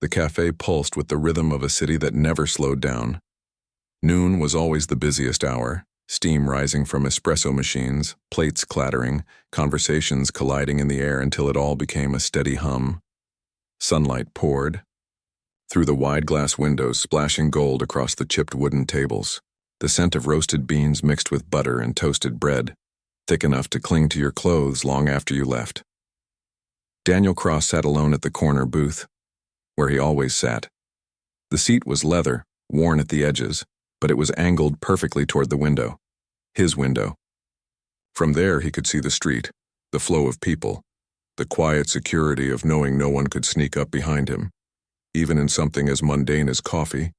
The cafe pulsed with the rhythm of a city that never slowed down. Noon was always the busiest hour, steam rising from espresso machines, plates clattering, conversations colliding in the air until it all became a steady hum. Sunlight poured through the wide glass windows, splashing gold across the chipped wooden tables. The scent of roasted beans mixed with butter and toasted bread, thick enough to cling to your clothes long after you left. Daniel Cross sat alone at the corner booth, where he always sat. The seat was leather, worn at the edges, but it was angled perfectly toward the window. His window. From there he could see the street, the flow of people, the quiet security of knowing no one could sneak up behind him. Even in something as mundane as coffee,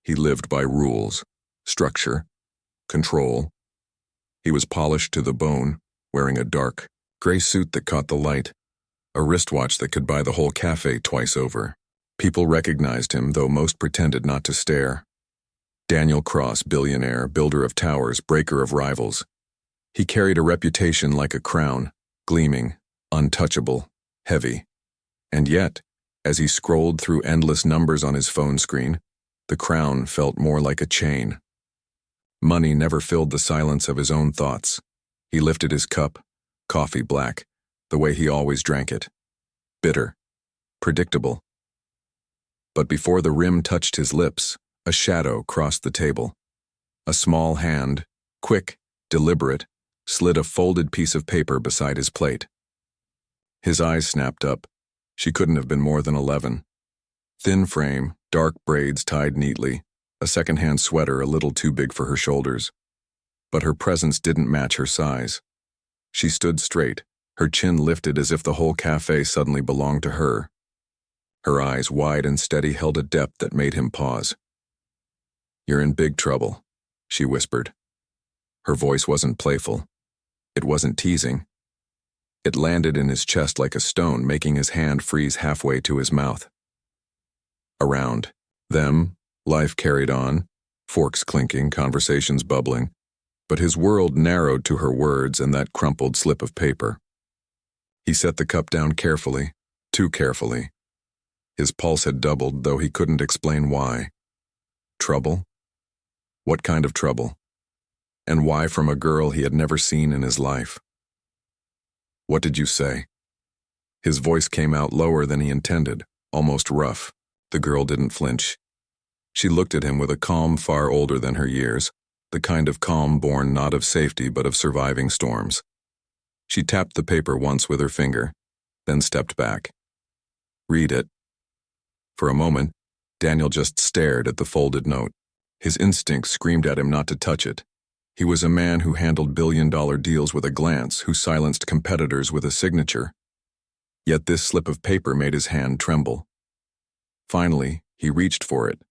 he lived by rules, structure, control. He was polished to the bone, wearing a dark, gray suit that caught the light, a wristwatch that could buy the whole cafe twice over. People recognized him, though most pretended not to stare. Daniel Cross, billionaire, builder of towers, breaker of rivals. He carried a reputation like a crown, gleaming, untouchable, heavy. And yet, as he scrolled through endless numbers on his phone screen, the crown felt more like a chain. Money never filled the silence of his own thoughts. He lifted his cup, coffee black, the way he always drank it. Bitter, predictable. But before the rim touched his lips, a shadow crossed the table. A small hand, quick, deliberate, slid a folded piece of paper beside his plate. His eyes snapped up. She couldn't have been more than 11. Thin frame, dark braids tied neatly, a second-hand sweater a little too big for her shoulders. But her presence didn't match her size. She stood straight, her chin lifted as if the whole cafe suddenly belonged to her. Her eyes, wide and steady, held a depth that made him pause. "You're in big trouble," she whispered. Her voice wasn't playful. It wasn't teasing. It landed in his chest like a stone, making his hand freeze halfway to his mouth. Around them, life carried on, forks clinking, conversations bubbling, but his world narrowed to her words and that crumpled slip of paper. He set the cup down carefully, too carefully. His pulse had doubled, though he couldn't explain why. Trouble? What kind of trouble? And why from a girl he had never seen in his life? "What did you say?" His voice came out lower than he intended, almost rough. The girl didn't flinch. She looked at him with a calm far older than her years, the kind of calm born not of safety but of surviving storms. She tapped the paper once with her finger, then stepped back. "Read it." For a moment, Daniel just stared at the folded note. His instincts screamed at him not to touch it. He was a man who handled billion-dollar deals with a glance, who silenced competitors with a signature. Yet this slip of paper made his hand tremble. Finally, he reached for it,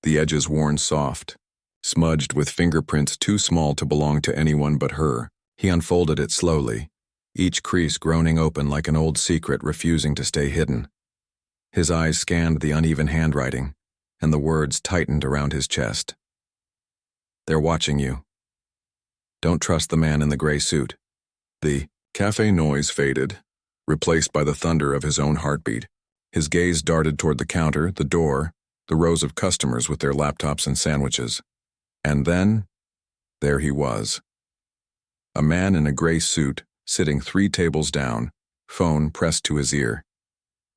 the edges worn soft, smudged with fingerprints too small to belong to anyone but her. He unfolded it slowly, each crease groaning open like an old secret refusing to stay hidden. His eyes scanned the uneven handwriting, and the words tightened around his chest. "They're watching you. Don't trust the man in the gray suit." The cafe noise faded, replaced by the thunder of his own heartbeat. His gaze darted toward the counter, the door, the rows of customers with their laptops and sandwiches. And then, there he was. A man in a gray suit, sitting 3 tables down, phone pressed to his ear.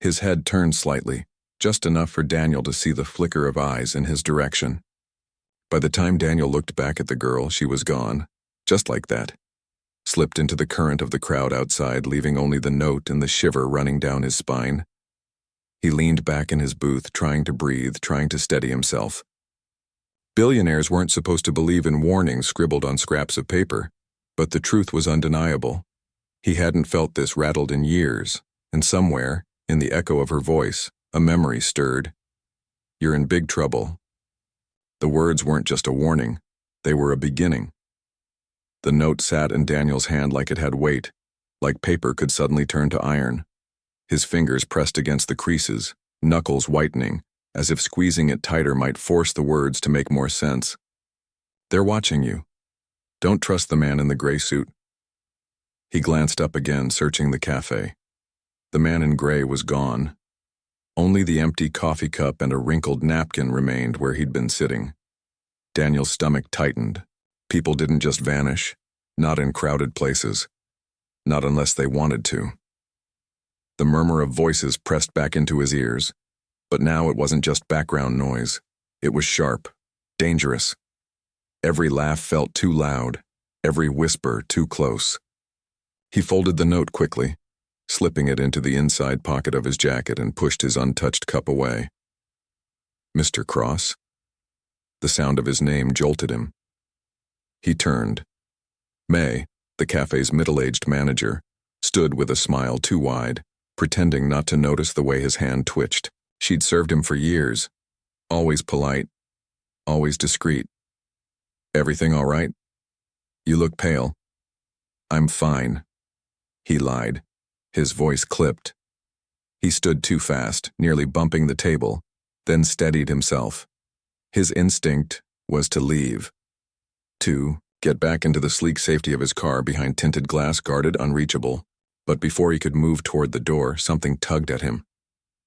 His head turned slightly, just enough for Daniel to see the flicker of eyes in his direction. By the time Daniel looked back at the girl, she was gone, just like that. Slipped into the current of the crowd outside, leaving only the note and the shiver running down his spine. He leaned back in his booth, trying to breathe, trying to steady himself. Billionaires weren't supposed to believe in warnings scribbled on scraps of paper, but the truth was undeniable. He hadn't felt this rattled in years, and somewhere, in the echo of her voice, a memory stirred. "You're in big trouble." The words weren't just a warning, they were a beginning. The note sat in Daniel's hand like it had weight, like paper could suddenly turn to iron. His fingers pressed against the creases, knuckles whitening, as if squeezing it tighter might force the words to make more sense. "They're watching you. Don't trust the man in the gray suit." He glanced up again, searching the cafe. The man in gray was gone. Only the empty coffee cup and a wrinkled napkin remained where he'd been sitting. Daniel's stomach tightened. People didn't just vanish, not in crowded places, not unless they wanted to. The murmur of voices pressed back into his ears, but now it wasn't just background noise. It was sharp, dangerous. Every laugh felt too loud, every whisper too close. He folded the note quickly, slipping it into the inside pocket of his jacket, and pushed his untouched cup away. Mr. Cross? The sound of his name jolted him. He turned. May, the cafe's middle-aged manager, stood with a smile too wide, pretending not to notice the way his hand twitched. She'd served him for years, always polite, always discreet. Everything all right? You look pale. I'm fine. He lied. His voice clipped. He stood too fast, nearly bumping the table, then steadied himself. His instinct was to leave. To get back into the sleek safety of his car behind tinted glass guarded unreachable. But before he could move toward the door, something tugged at him.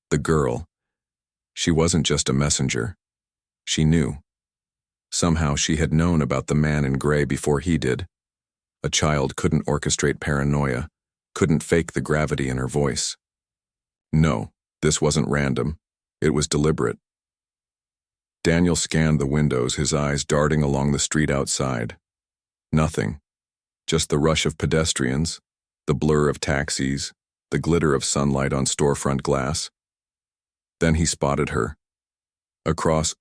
The girl. She wasn't just a messenger. She knew. Somehow she had known about the man in gray before he did. A child couldn't orchestrate paranoia, couldn't fake the gravity in her voice. No, this wasn't random. It was deliberate. Daniel scanned the windows, his eyes darting along the street outside. Nothing. Just the rush of pedestrians, the blur of taxis, the glitter of sunlight on storefront glass. Then he spotted her. Across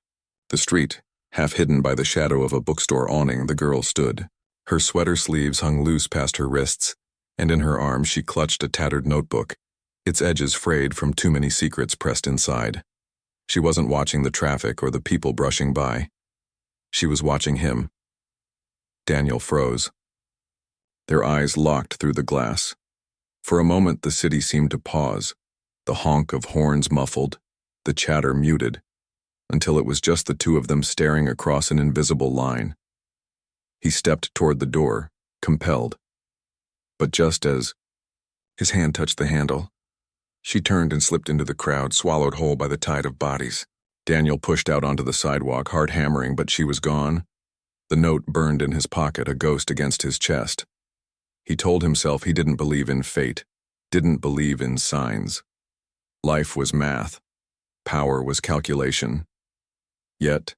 the street, half hidden by the shadow of a bookstore awning, the girl stood. Her sweater sleeves hung loose past her wrists, and in her arms she clutched a tattered notebook, its edges frayed from too many secrets pressed inside. She wasn't watching the traffic or the people brushing by. She was watching him. Daniel froze. Their eyes locked through the glass. For a moment the city seemed to pause, the honk of horns muffled, the chatter muted, until it was just the two of them staring across an invisible line. He stepped toward the door, compelled. But just as his hand touched the handle, she turned and slipped into the crowd, swallowed whole by the tide of bodies. Daniel pushed out onto the sidewalk, heart hammering, but she was gone. The note burned in his pocket, a ghost against his chest. He told himself he didn't believe in fate, didn't believe in signs. Life was math. Power was calculation. Yet,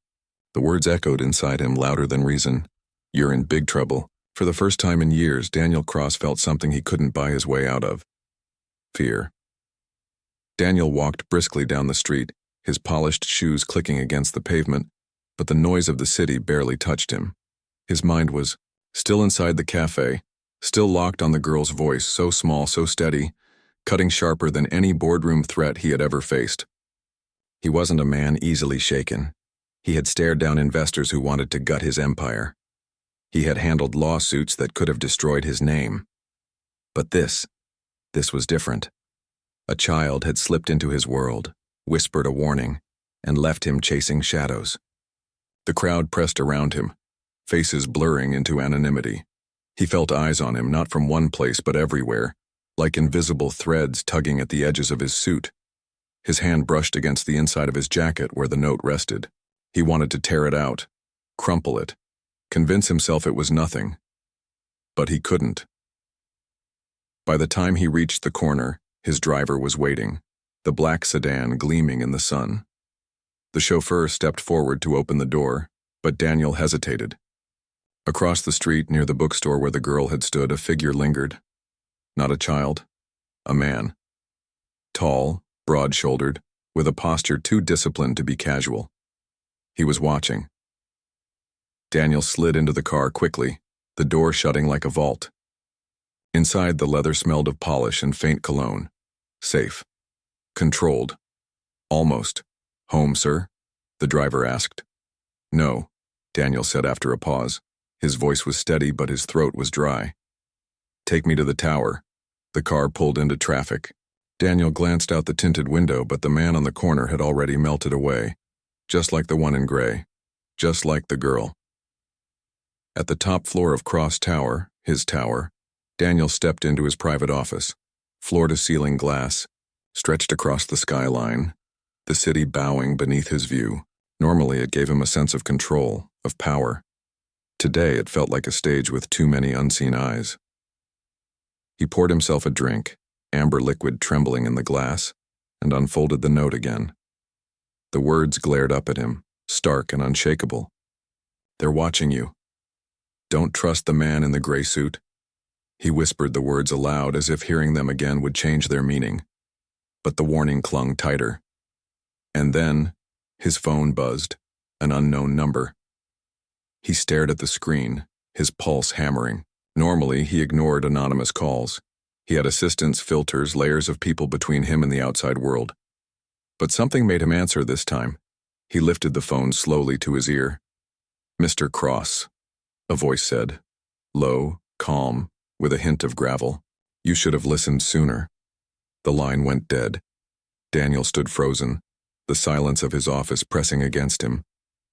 the words echoed inside him louder than reason. You're in big trouble. For the first time in years, Daniel Cross felt something he couldn't buy his way out of. Fear. Daniel walked briskly down the street, his polished shoes clicking against the pavement, but the noise of the city barely touched him. His mind was still inside the cafe, still locked on the girl's voice, so small, so steady, cutting sharper than any boardroom threat he had ever faced. He wasn't a man easily shaken. He had stared down investors who wanted to gut his empire. He had handled lawsuits that could have destroyed his name. But this was different. A child had slipped into his world, whispered a warning, and left him chasing shadows. The crowd pressed around him, faces blurring into anonymity. He felt eyes on him, not from one place but everywhere, like invisible threads tugging at the edges of his suit. His hand brushed against the inside of his jacket where the note rested. He wanted to tear it out, crumple it, convince himself it was nothing. But he couldn't. By the time he reached the corner, his driver was waiting, the black sedan gleaming in the sun. The chauffeur stepped forward to open the door, but Daniel hesitated. Across the street, near the bookstore where the girl had stood, a figure lingered. Not a child, a man. Tall, broad-shouldered, with a posture too disciplined to be casual. He was watching. Daniel slid into the car quickly, the door shutting like a vault. Inside, the leather smelled of polish and faint cologne. Safe. Controlled. Almost. Home, sir? The driver asked. No, Daniel said after a pause. His voice was steady, but his throat was dry. Take me to the tower. The car pulled into traffic. Daniel glanced out the tinted window, but the man on the corner had already melted away. Just like the one in gray. Just like the girl. At the top floor of Cross Tower, his tower, Daniel stepped into his private office. Floor-to-ceiling glass, stretched across the skyline, the city bowing beneath his view. Normally, it gave him a sense of control, of power. Today, it felt like a stage with too many unseen eyes. He poured himself a drink, amber liquid trembling in the glass, and unfolded the note again. The words glared up at him, stark and unshakable. "They're watching you. Don't trust the man in the gray suit." He whispered the words aloud as if hearing them again would change their meaning. But the warning clung tighter. And then, his phone buzzed, an unknown number. He stared at the screen, his pulse hammering. Normally, he ignored anonymous calls. He had assistants, filters, layers of people between him and the outside world. But something made him answer this time. He lifted the phone slowly to his ear. "Mr. Cross," a voice said, low, calm, with a hint of gravel. "You should have listened sooner." The line went dead. Daniel stood frozen, the silence of his office pressing against him.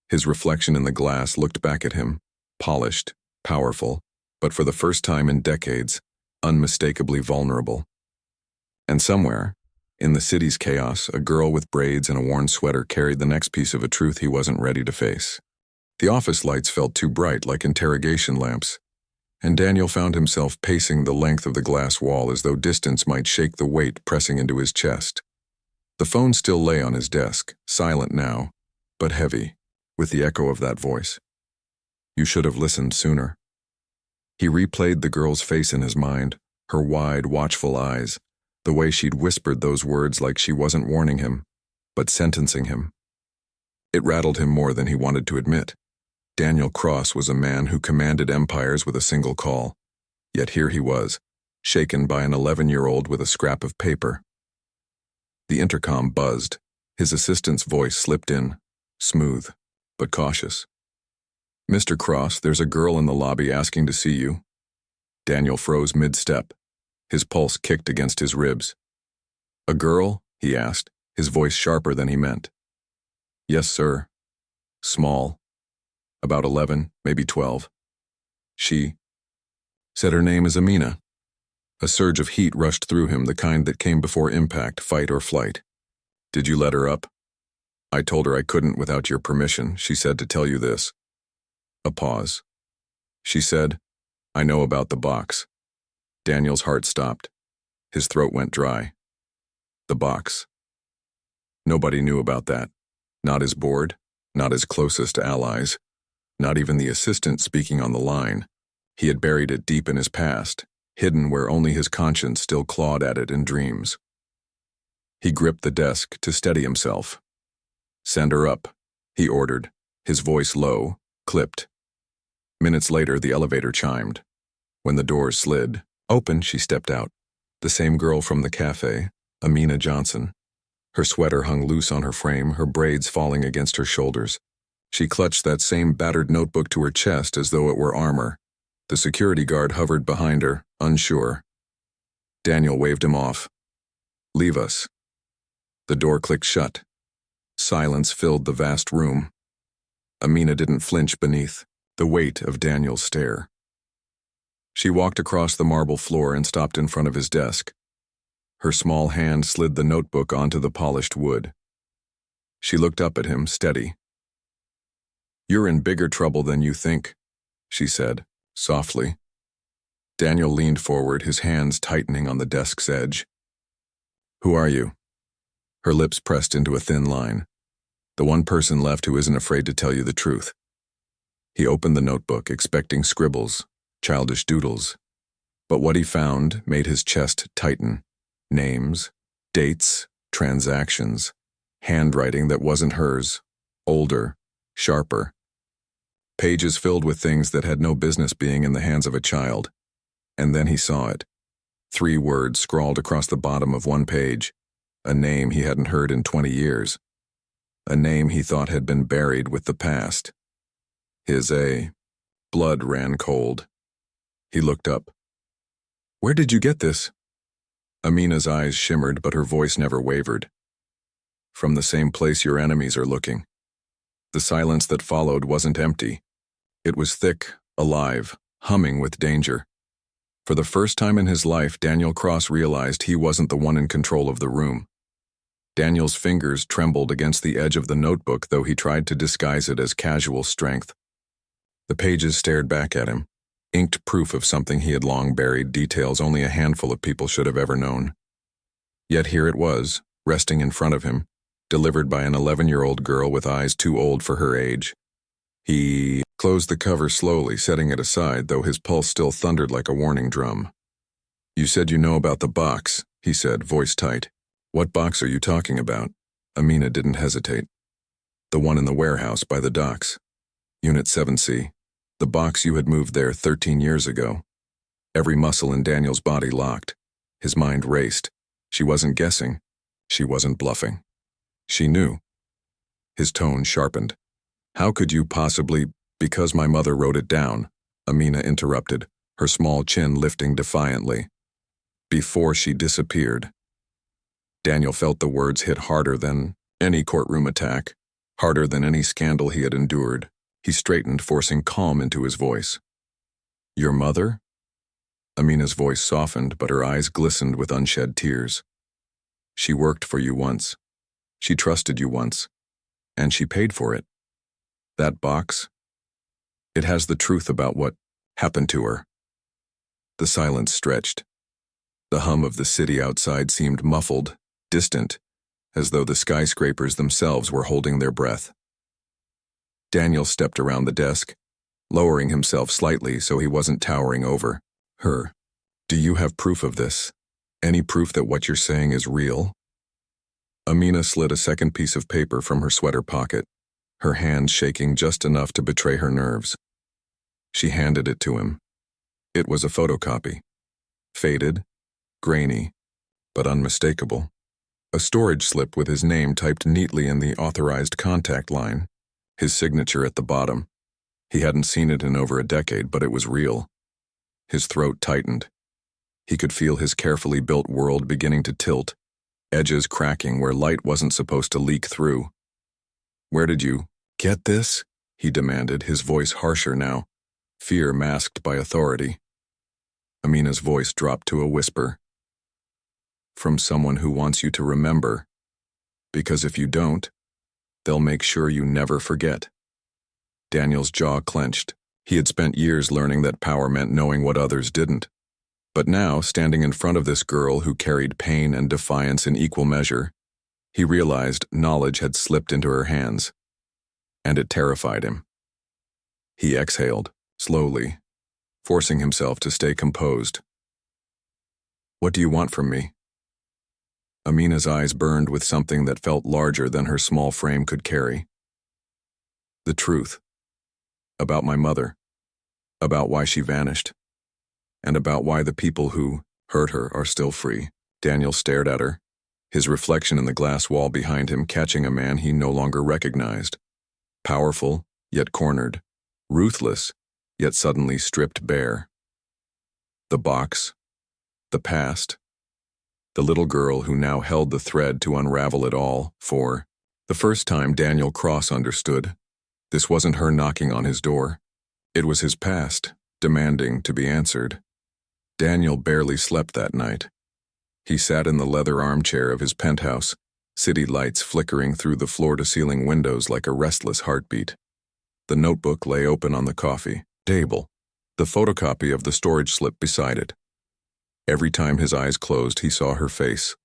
His reflection in the glass looked back at him, polished, powerful, but for the first time in decades, unmistakably vulnerable. And somewhere, in the city's chaos, a girl with braids and a worn sweater carried the next piece of a truth he wasn't ready to face. The office lights felt too bright, like interrogation lamps, and Daniel found himself pacing the length of the glass wall as though distance might shake the weight pressing into his chest. The phone still lay on his desk, silent now, but heavy, with the echo of that voice. "You should have listened sooner." He replayed the girl's face in his mind, her wide, watchful eyes, the way she'd whispered those words like she wasn't warning him, but sentencing him. It rattled him more than he wanted to admit. Daniel Cross was a man who commanded empires with a single call, yet here he was, shaken by an 11-year-old with a scrap of paper. The intercom buzzed. His assistant's voice slipped in, smooth, but cautious. "Mr. Cross, there's a girl in the lobby asking to see you." Daniel froze mid-step. His pulse kicked against his ribs. "A girl?" he asked, his voice sharper than he meant. "Yes, sir. Small. About 11, maybe 12. She said her name is Amina." A surge of heat rushed through him, the kind that came before impact, fight or flight. "Did you let her up?" "I told her I couldn't without your permission. She said to tell you this." A pause. She said, "I know about the box." Daniel's heart stopped. His throat went dry. The box. Nobody knew about that. Not his board, not his closest allies, not even the assistant speaking on the line. He had buried it deep in his past, hidden where only his conscience still clawed at it in dreams. He gripped the desk to steady himself. "Send her up," he ordered, his voice low, clipped. Minutes later, the elevator chimed. When the doors slid open, she stepped out. The same girl from the café, Amina Johnson. Her sweater hung loose on her frame, her braids falling against her shoulders. She clutched that same battered notebook to her chest as though it were armor. The security guard hovered behind her, unsure. Daniel waved him off. "Leave us." The door clicked shut. Silence filled the vast room. Amina didn't flinch beneath the weight of Daniel's stare. She walked across the marble floor and stopped in front of his desk. Her small hand slid the notebook onto the polished wood. She looked up at him, steady. "You're in bigger trouble than you think," she said, softly. Daniel leaned forward, his hands tightening on the desk's edge. "Who are you?" Her lips pressed into a thin line. "The one person left who isn't afraid to tell you the truth." He opened the notebook, expecting scribbles, childish doodles. But what he found made his chest tighten. Names, dates, transactions, handwriting that wasn't hers, older, sharper. Pages filled with things that had no business being in the hands of a child. And then he saw it. 3 words scrawled across the bottom of one page. A name he hadn't heard in 20 years. A name he thought had been buried with the past. Blood ran cold. He looked up. "Where did you get this?" Amina's eyes shimmered, but her voice never wavered. "From the same place your enemies are looking." The silence that followed wasn't empty. It was thick, alive, humming with danger. For the first time in his life, Daniel Cross realized he wasn't the one in control of the room. Daniel's fingers trembled against the edge of the notebook, though he tried to disguise it as casual strength. The pages stared back at him, inked proof of something he had long buried, details only a handful of people should have ever known. Yet here it was, resting in front of him, delivered by an 11-year-old girl with eyes too old for her age. He closed the cover slowly, setting it aside, though his pulse still thundered like a warning drum. "You said you know about the box," he said, voice tight. "What box are you talking about?" Amina didn't hesitate. "The one in the warehouse by the docks. Unit 7C. The box you had moved there 13 years ago." Every muscle in Daniel's body locked. His mind raced. She wasn't guessing. She wasn't bluffing. She knew. His tone sharpened. "How could you possibly—" "Because my mother wrote it down," Amina interrupted, her small chin lifting defiantly. "Before she disappeared." Daniel felt the words hit harder than any courtroom attack, harder than any scandal he had endured. He straightened, forcing calm into his voice. "Your mother?" Amina's voice softened, but her eyes glistened with unshed tears. "She worked for you once. She trusted you once. And she paid for it. That box? It has the truth about what happened to her." The silence stretched. The hum of the city outside seemed muffled, distant, as though the skyscrapers themselves were holding their breath. Daniel stepped around the desk, lowering himself slightly so he wasn't towering over her. "Do you have proof of this? Any proof that what you're saying is real?" Amina slid a second piece of paper from her sweater pocket, her hands shaking just enough to betray her nerves. She handed it to him. It was a photocopy. Faded, grainy, but unmistakable. A storage slip with his name typed neatly in the authorized contact line, his signature at the bottom. He hadn't seen it in over a decade, but it was real. His throat tightened. He could feel his carefully built world beginning to tilt, edges cracking where light wasn't supposed to leak through. "Where did you get this?" he demanded, his voice harsher now, fear masked by authority. Amina's voice dropped to a whisper. "From someone who wants you to remember. Because if you don't, they'll make sure you never forget." Daniel's jaw clenched. He had spent years learning that power meant knowing what others didn't. But now, standing in front of this girl who carried pain and defiance in equal measure, he realized knowledge had slipped into her hands. And it terrified him. He exhaled, slowly, forcing himself to stay composed. "What do you want from me?" Amina's eyes burned with something that felt larger than her small frame could carry. "The truth. About my mother. About why she vanished. And about why the people who hurt her are still free." Daniel stared at her, his reflection in the glass wall behind him catching a man he no longer recognized. Powerful, yet cornered. Ruthless, yet suddenly stripped bare. The box. The past. The little girl who now held the thread to unravel it all. For the first time, Daniel Cross understood. This wasn't her knocking on his door. It was his past, demanding to be answered. Daniel barely slept that night. He sat in the leather armchair of his penthouse, city lights flickering through the floor-to-ceiling windows like a restless heartbeat. The notebook lay open on the coffee table, the photocopy of the storage slip beside it. Every time his eyes closed, he saw her face.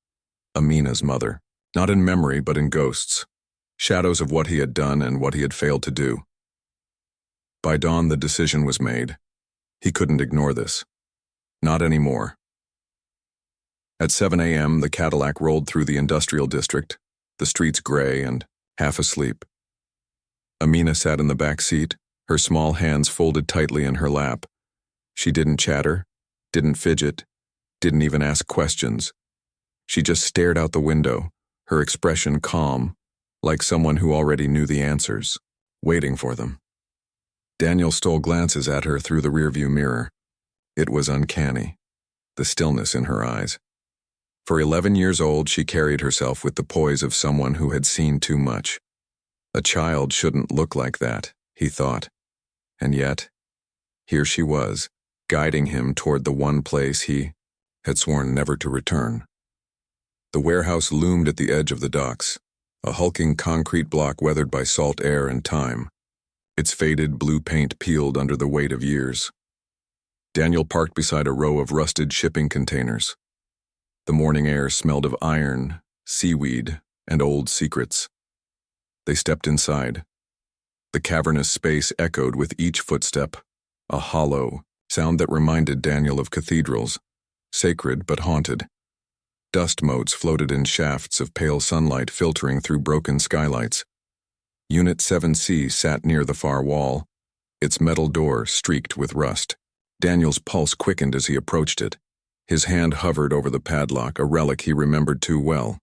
Amina's mother. Not in memory, but in ghosts. Shadows of what he had done and what he had failed to do. By dawn, the decision was made. He couldn't ignore this. Not anymore. At 7 a.m., the Cadillac rolled through the industrial district, the streets gray and half asleep. Amina sat in the back seat, her small hands folded tightly in her lap. She didn't chatter, didn't fidget, didn't even ask questions. She just stared out the window, her expression calm, like someone who already knew the answers, waiting for them. Daniel stole glances at her through the rearview mirror. It was uncanny, the stillness in her eyes. For 11 years old, she carried herself with the poise of someone who had seen too much. A child shouldn't look like that, he thought. And yet, here she was, guiding him toward the one place he had sworn never to return. The warehouse loomed at the edge of the docks, a hulking concrete block weathered by salt air and time. Its faded blue paint peeled under the weight of years. Daniel parked beside a row of rusted shipping containers. The morning air smelled of iron, seaweed, and old secrets. They stepped inside. The cavernous space echoed with each footstep, a hollow sound that reminded Daniel of cathedrals, sacred but haunted. Dust motes floated in shafts of pale sunlight filtering through broken skylights. Unit 7C sat near the far wall, its metal door streaked with rust. Daniel's pulse quickened as he approached it. His hand hovered over the padlock, a relic he remembered too well.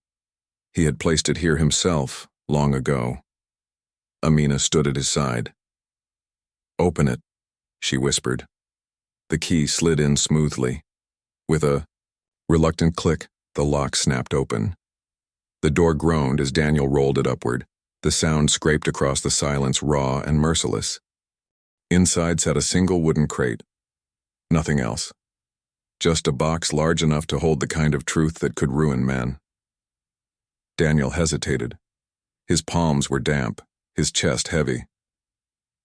He had placed it here himself, long ago. Amina stood at his side. "Open it," she whispered. The key slid in smoothly. With a reluctant click, the lock snapped open. The door groaned as Daniel rolled it upward. The sound scraped across the silence, raw and merciless. Inside sat a single wooden crate. Nothing else. Just a box large enough to hold the kind of truth that could ruin man. Daniel hesitated. His palms were damp, his chest heavy.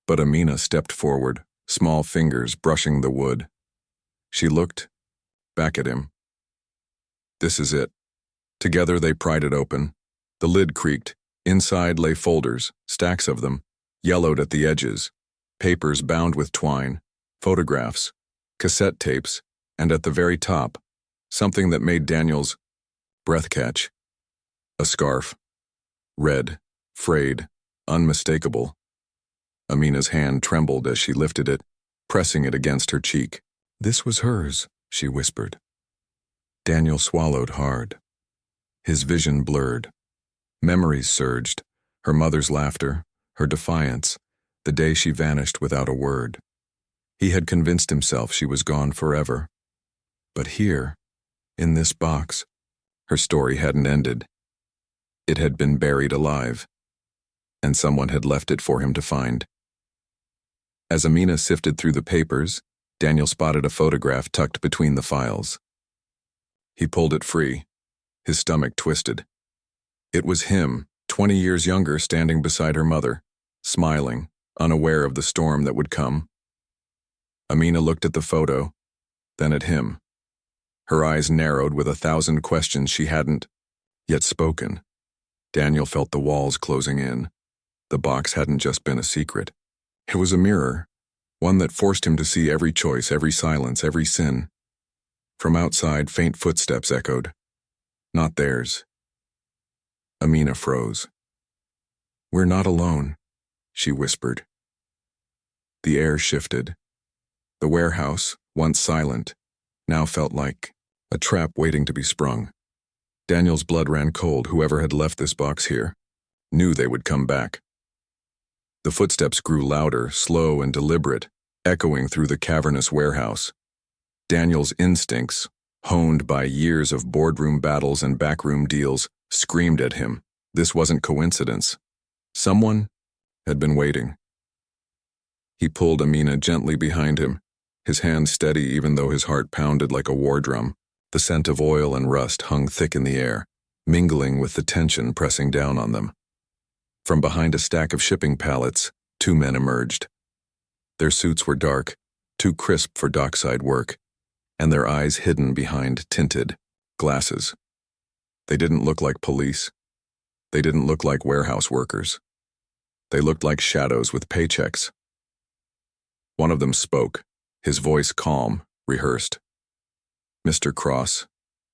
But Amina stepped forward, small fingers brushing the wood. She looked back at him. "This is it." Together they pried it open. The lid creaked. Inside lay folders, stacks of them, yellowed at the edges, papers bound with twine, photographs, cassette tapes, and at the very top, something that made Daniel's breath catch. A scarf. Red, frayed, unmistakable. Amina's hand trembled as she lifted it, pressing it against her cheek. "This was hers," she whispered. Daniel swallowed hard. His vision blurred. Memories surged, her mother's laughter, her defiance, the day she vanished without a word. He had convinced himself she was gone forever. But here, in this box, her story hadn't ended. It had been buried alive, and someone had left it for him to find. As Amina sifted through the papers, Daniel spotted a photograph tucked between the files. He pulled it free, his stomach twisted. It was him, 20 years younger, standing beside her mother, smiling, unaware of the storm that would come. Amina looked at the photo, then at him. Her eyes narrowed with 1,000 questions she hadn't yet spoken. Daniel felt the walls closing in. The box hadn't just been a secret. It was a mirror, one that forced him to see every choice, every silence, every sin. From outside, faint footsteps echoed. Not theirs. Amina froze. "We're not alone," she whispered. The air shifted. The warehouse, once silent, now felt like a trap waiting to be sprung. Daniel's blood ran cold. Whoever had left this box here knew they would come back. The footsteps grew louder, slow and deliberate, echoing through the cavernous warehouse. Daniel's instincts, honed by years of boardroom battles and backroom deals, screamed at him. This wasn't coincidence. Someone had been waiting. He pulled Amina gently behind him, his hand steady even though his heart pounded like a war drum. The scent of oil and rust hung thick in the air, mingling with the tension pressing down on them. From behind a stack of shipping pallets, 2 men emerged. Their suits were dark, too crisp for dockside work, and their eyes hidden behind tinted glasses. They didn't look like police. They didn't look like warehouse workers. They looked like shadows with paychecks. One of them spoke, his voice calm, rehearsed. "Mr. Cross,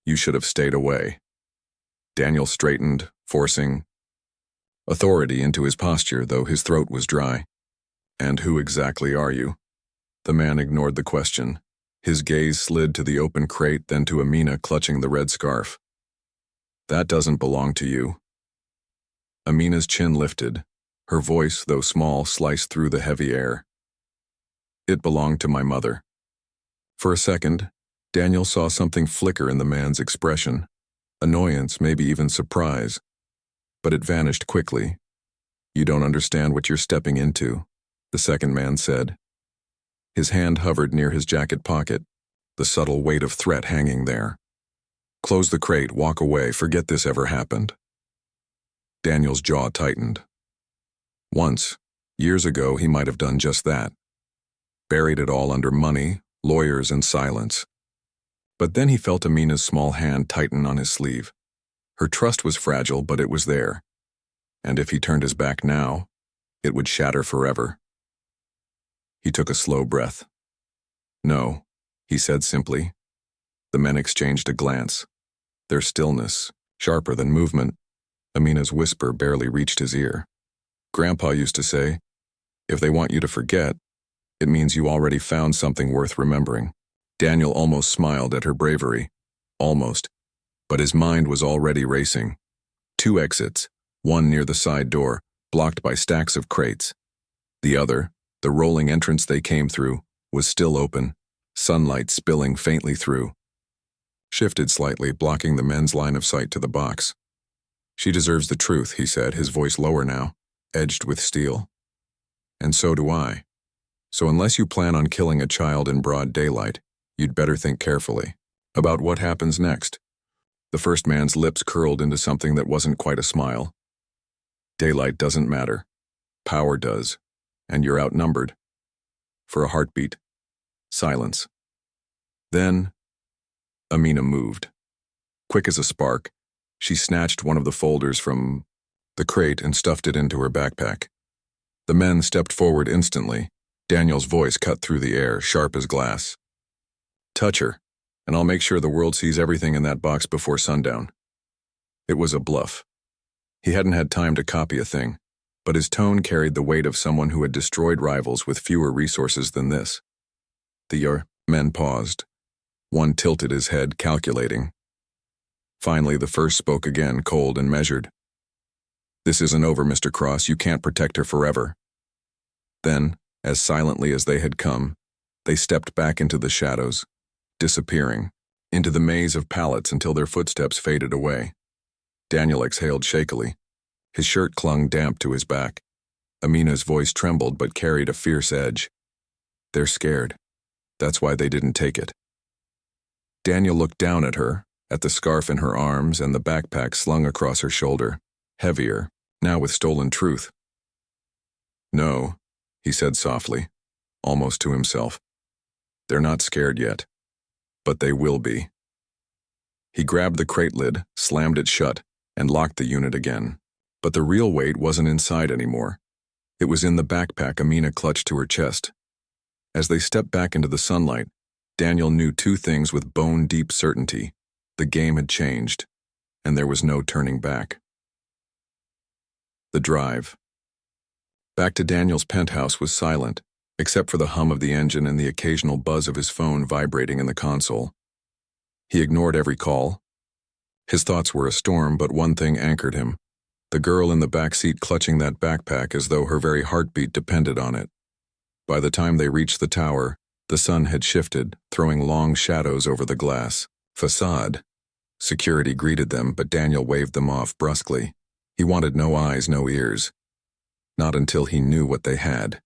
you should have stayed away." Daniel straightened, forcing authority into his posture, though his throat was dry. "And who exactly are you?" The man ignored the question. His gaze slid to the open crate, then to Amina clutching the red scarf. "That doesn't belong to you." Amina's chin lifted. Her voice, though small, sliced through the heavy air. "It belonged to my mother." For a second, Daniel saw something flicker in the man's expression. Annoyance, maybe even surprise. But it vanished quickly. "You don't understand what you're stepping into," the second man said. His hand hovered near his jacket pocket, the subtle weight of threat hanging there. Close the crate, walk away, forget this ever happened. Daniel's jaw tightened. Once, years ago, he might have done just that. Buried it all under money, lawyers, and silence. But then he felt Amina's small hand tighten on his sleeve. Her trust was fragile, but it was there. And if he turned his back now, it would shatter forever. He took a slow breath. "No," he said simply. The men exchanged a glance. Their stillness, sharper than movement, Amina's whisper barely reached his ear. "Grandpa used to say, if they want you to forget, it means you already found something worth remembering." Daniel almost smiled at her bravery. Almost. But his mind was already racing. 2 exits, one near the side door, blocked by stacks of crates. The other, the rolling entrance they came through, was still open, sunlight spilling faintly through. Shifted slightly, blocking the men's line of sight to the box. "She deserves the truth," he said, his voice lower now, edged with steel. "And so do I. So unless you plan on killing a child in broad daylight, you'd better think carefully about what happens next." The first man's lips curled into something that wasn't quite a smile. "Daylight doesn't matter. Power does. And you're outnumbered." For a heartbeat. Silence. Then, Amina moved. Quick as a spark, she snatched one of the folders from the crate and stuffed it into her backpack. The men stepped forward instantly. Daniel's voice cut through the air, sharp as glass. "Touch her, and I'll make sure the world sees everything in that box before sundown." It was a bluff. He hadn't had time to copy a thing, but his tone carried the weight of someone who had destroyed rivals with fewer resources than this. The men paused. One tilted his head, calculating. Finally, the first spoke again, cold and measured. "This isn't over, Mr. Cross. You can't protect her forever." Then, as silently as they had come, they stepped back into the shadows, disappearing, into the maze of pallets until their footsteps faded away. Daniel exhaled shakily. His shirt clung damp to his back. Amina's voice trembled but carried a fierce edge. "They're scared. That's why they didn't take it." Daniel looked down at her, at the scarf in her arms and the backpack slung across her shoulder, heavier, now with stolen truth. "No," he said softly, almost to himself. "They're not scared yet, but they will be." He grabbed the crate lid, slammed it shut, and locked the unit again. But the real weight wasn't inside anymore. It was in the backpack Amina clutched to her chest. As they stepped back into the sunlight, Daniel knew 2 things with bone-deep certainty. The game had changed, and there was no turning back. The drive. Back to Daniel's penthouse was silent, except for the hum of the engine and the occasional buzz of his phone vibrating in the console. He ignored every call. His thoughts were a storm, but one thing anchored him. The girl in the back seat clutching that backpack as though her very heartbeat depended on it. By the time they reached the tower, the sun had shifted, throwing long shadows over the glass facade. Security greeted them, but Daniel waved them off brusquely. He wanted no eyes, no ears. Not until he knew what they had.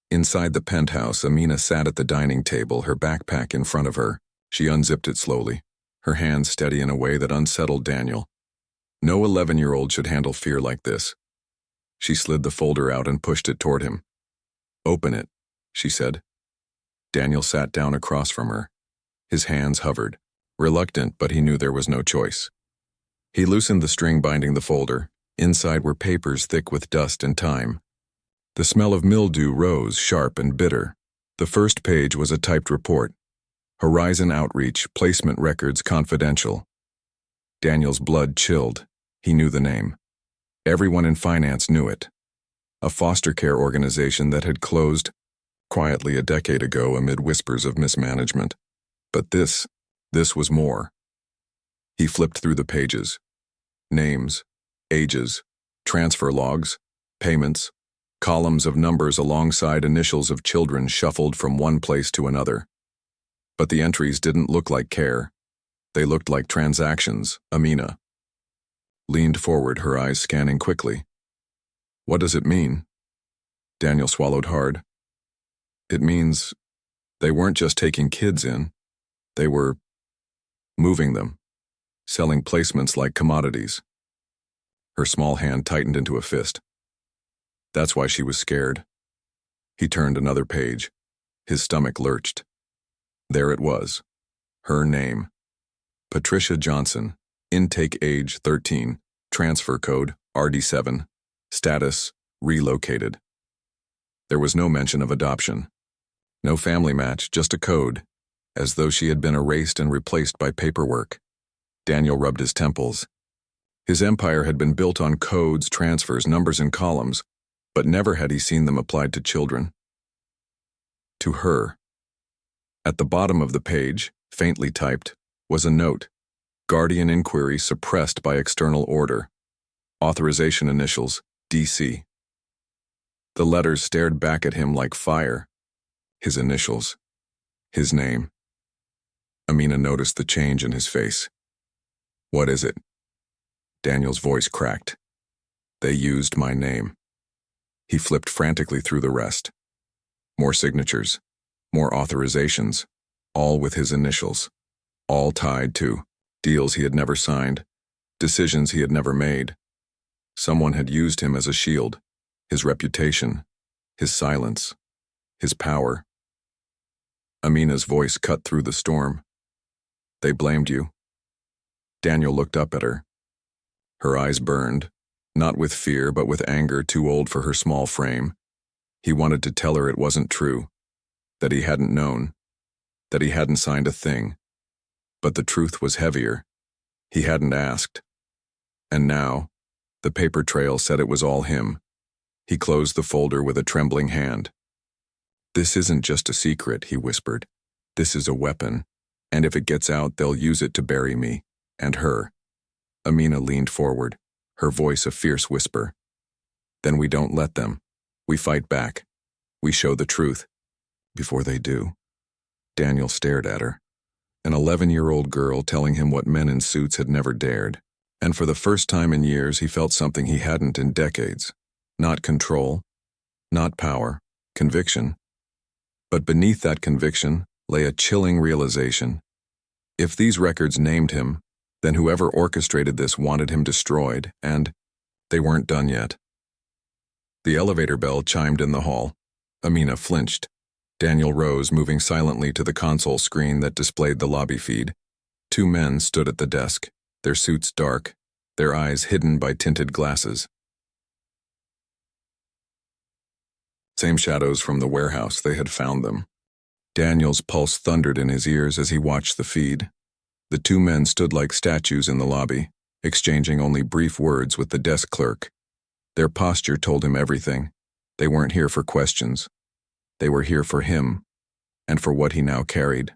Inside the penthouse, Amina sat at the dining table, her backpack in front of her. She unzipped it slowly, her hands steady in a way that unsettled Daniel. No 11-year-old should handle fear like this. She slid the folder out and pushed it toward him. "Open it," she said. Daniel sat down across from her. His hands hovered, reluctant, but he knew there was no choice. He loosened the string binding the folder. Inside were papers thick with dust and time. The smell of mildew rose, sharp and bitter. The first page was a typed report. Horizon Outreach, Placement Records Confidential. Daniel's blood chilled. He knew the name. Everyone in finance knew it. A foster care organization that had closed quietly a decade ago amid whispers of mismanagement. But this was more. He flipped through the pages. Names, ages, transfer logs, payments, columns of numbers alongside initials of children shuffled from one place to another. But the entries didn't look like care. They looked like transactions. Amina leaned forward, her eyes scanning quickly. "What does it mean?" Daniel swallowed hard. "It means they weren't just taking kids in. They were moving them, selling placements like commodities. Her small hand tightened into a fist. That's why she was scared. He turned another page. His stomach lurched. There it was. Her name. Patricia Johnson. Intake age 13. Transfer code RD7. Status relocated. There was no mention of adoption. No family match, just a code, as though she had been erased and replaced by paperwork. Daniel rubbed his temples. His empire had been built on codes, transfers, numbers, and columns, but never had he seen them applied to children. To her. At the bottom of the page, faintly typed, was a note. Guardian inquiry suppressed by external order. Authorization initials, DC. The letters stared back at him like fire. His initials. His name. Amina noticed the change in his face. What is it? Daniel's voice cracked. They used my name. He flipped frantically through the rest. More signatures. More authorizations. All with his initials. All tied to deals he had never signed. Decisions he had never made. Someone had used him as a shield. His reputation. His silence. His power. Amina's voice cut through the storm. They blamed you. Daniel looked up at her. Her eyes burned, not with fear but with anger too old for her small frame. He wanted to tell her it wasn't true, that he hadn't known, that he hadn't signed a thing. But the truth was heavier. He hadn't asked. And now, the paper trail said it was all him. He closed the folder with a trembling hand. This isn't just a secret, he whispered. This is a weapon, and if it gets out, they'll use it to bury me, and her. Amina leaned forward, her voice a fierce whisper. Then we don't let them. We fight back. We show the truth. Before they do. Daniel stared at her. An 11-year-old girl telling him what men in suits had never dared. And for the first time in years, he felt something he hadn't in decades. Not control, not power, conviction. But beneath that conviction lay a chilling realization. If these records named him, then whoever orchestrated this wanted him destroyed, and they weren't done yet. The elevator bell chimed in the hall. Amina flinched. Daniel rose, moving silently to the console screen that displayed the lobby feed. Two men stood at the desk, their suits dark, their eyes hidden by tinted glasses. Same shadows from the warehouse, they had found them. Daniel's pulse thundered in his ears as he watched the feed. The two men stood like statues in the lobby, exchanging only brief words with the desk clerk. Their posture told him everything. They weren't here for questions. They were here for him, and for what he now carried.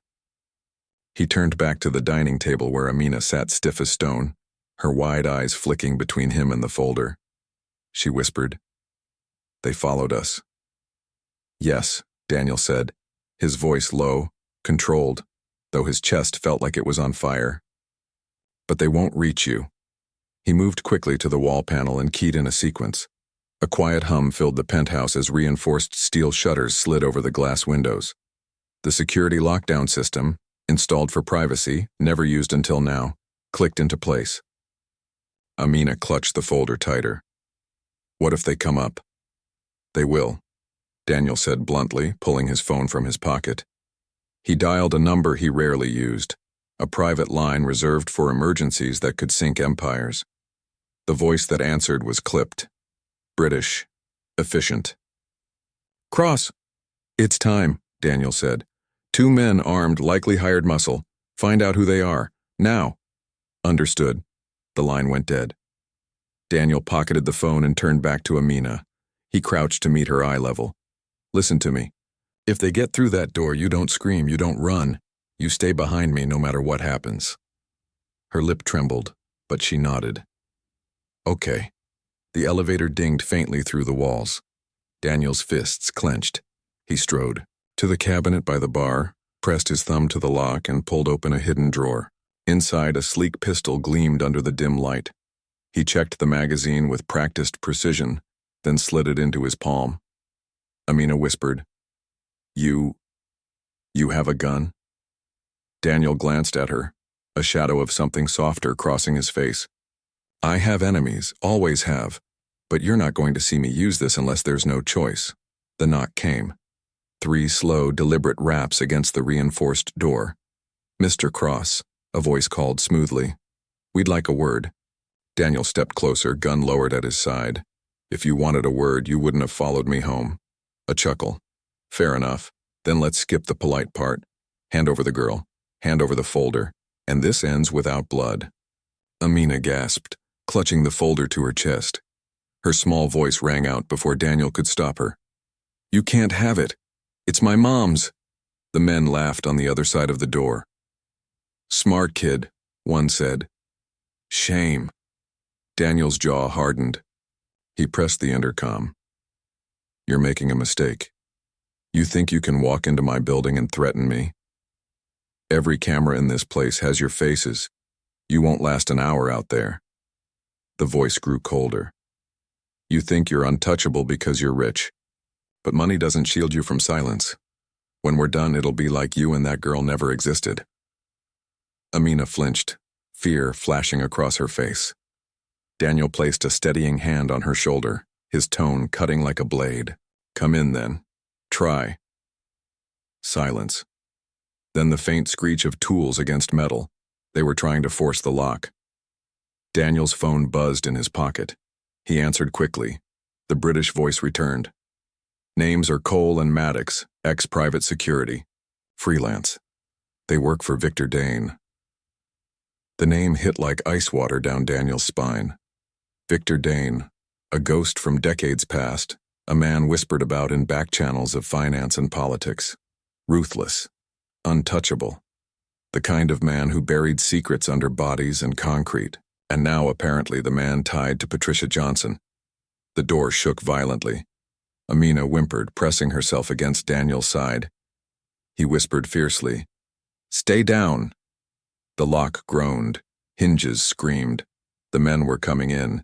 He turned back to the dining table where Amina sat stiff as stone, her wide eyes flicking between him and the folder. She whispered, "They followed us." "Yes," Daniel said, his voice low, controlled, though his chest felt like it was on fire. "But they won't reach you." He moved quickly to the wall panel and keyed in a sequence. A quiet hum filled the penthouse as reinforced steel shutters slid over the glass windows. The security lockdown system, installed for privacy, never used until now, clicked into place. Amina clutched the folder tighter. "What if they come up?" "They will," Daniel said bluntly, pulling his phone from his pocket. He dialed a number he rarely used, a private line reserved for emergencies that could sink empires. The voice that answered was clipped. British. Efficient. "Cross." "It's time," Daniel said. "Two men armed, likely hired muscle. Find out who they are. Now." "Understood." The line went dead. Daniel pocketed the phone and turned back to Amina. He crouched to meet her eye level. "Listen to me. If they get through that door, you don't scream, you don't run. You stay behind me no matter what happens." Her lip trembled, but she nodded. "Okay." The elevator dinged faintly through the walls. Daniel's fists clenched. He strode to the cabinet by the bar, pressed his thumb to the lock, and pulled open a hidden drawer. Inside, a sleek pistol gleamed under the dim light. He checked the magazine with practiced precision, then slid it into his palm. Amina whispered, You have a gun?" Daniel glanced at her, a shadow of something softer crossing his face. I have enemies, always have, but you're not going to see me use this unless there's no choice. The knock came. 3 slow, deliberate raps against the reinforced door. Mr. Cross, a voice called smoothly. We'd like a word. Daniel stepped closer, gun lowered at his side. If you wanted a word, you wouldn't have followed me home. A chuckle. Fair enough. Then let's skip the polite part. Hand over the girl. Hand over the folder. And this ends without blood. Amina gasped, clutching the folder to her chest. Her small voice rang out before Daniel could stop her. You can't have it. It's my mom's. The men laughed on the other side of the door. Smart kid, one said. Shame. Daniel's jaw hardened. He pressed the intercom. You're making a mistake. You think you can walk into my building and threaten me? Every camera in this place has your faces. You won't last an hour out there. The voice grew colder. You think you're untouchable because you're rich. But money doesn't shield you from silence. When we're done, it'll be like you and that girl never existed. Amina flinched, fear flashing across her face. Daniel placed a steadying hand on her shoulder, his tone cutting like a blade. Come in then. Try. Silence. Then the faint screech of tools against metal. They were trying to force the lock. Daniel's phone buzzed in his pocket. He answered quickly. The British voice returned. Names are Cole and Maddox, ex-private security. Freelance. They work for Victor Dane. The name hit like ice water down Daniel's spine. Victor Dane, a ghost from decades past, a man whispered about in back channels of finance and politics. Ruthless. Untouchable. The kind of man who buried secrets under bodies and concrete, and now apparently the man tied to Patricia Johnson. The door shook violently. Amina whimpered, pressing herself against Daniel's side. He whispered fiercely, Stay down. The lock groaned. Hinges screamed. The men were coming in.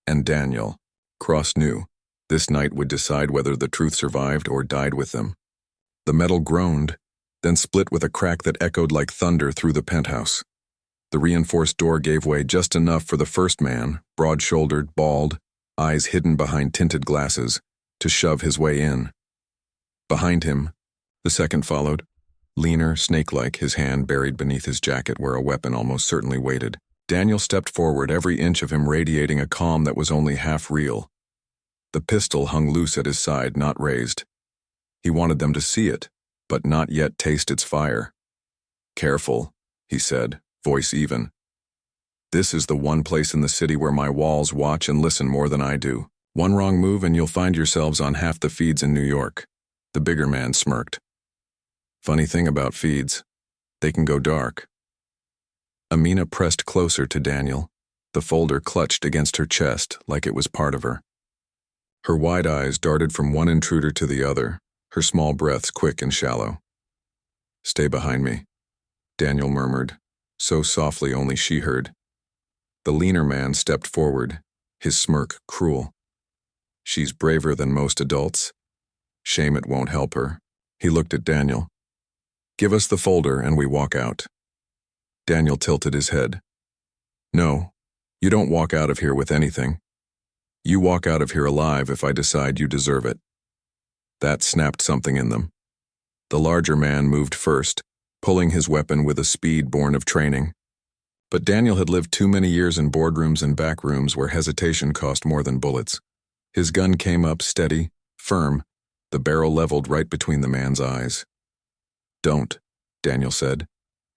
And Daniel, Cross knew, this night would decide whether the truth survived or died with them. The metal groaned, then split with a crack that echoed like thunder through the penthouse. The reinforced door gave way just enough for the first man, broad-shouldered, bald, eyes hidden behind tinted glasses, to shove his way in. Behind him, the second followed, leaner, snake-like, his hand buried beneath his jacket where a weapon almost certainly waited. Daniel stepped forward, every inch of him radiating a calm that was only half real. The pistol hung loose at his side, not raised. He wanted them to see it, but not yet taste its fire. Careful, he said, voice even. This is the one place in the city where my walls watch and listen more than I do. One wrong move and you'll find yourselves on half the feeds in New York. The bigger man smirked. Funny thing about feeds, they can go dark. Amina pressed closer to Daniel, the folder clutched against her chest like it was part of her. Her wide eyes darted from one intruder to the other, her small breaths quick and shallow. Stay behind me, Daniel murmured, so softly only she heard. The leaner man stepped forward, his smirk cruel. She's braver than most adults. Shame it won't help her. He looked at Daniel. Give us the folder and we walk out. Daniel tilted his head. No, you don't walk out of here with anything. You walk out of here alive if I decide you deserve it. That snapped something in them. The larger man moved first, pulling his weapon with a speed born of training. But Daniel had lived too many years in boardrooms and back rooms where hesitation cost more than bullets. His gun came up steady, firm, the barrel leveled right between the man's eyes. Don't, Daniel said,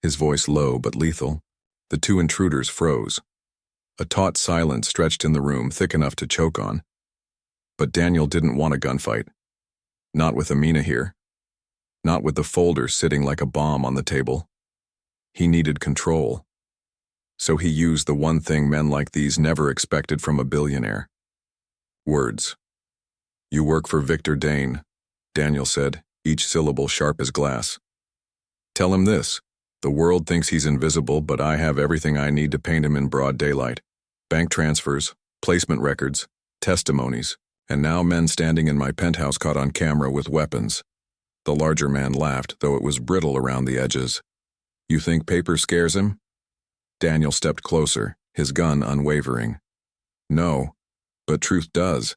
his voice low but lethal. The two intruders froze. A taut silence stretched in the room, thick enough to choke on. But Daniel didn't want a gunfight. Not with Amina here. Not with the folder sitting like a bomb on the table. He needed control. So he used the one thing men like these never expected from a billionaire. Words. You work for Victor Dane, Daniel said, each syllable sharp as glass. Tell him this. The world thinks he's invisible, but I have everything I need to paint him in broad daylight. Bank transfers, placement records, testimonies, and now men standing in my penthouse caught on camera with weapons. The larger man laughed, though it was brittle around the edges. You think paper scares him? Daniel stepped closer, his gun unwavering. No, but truth does.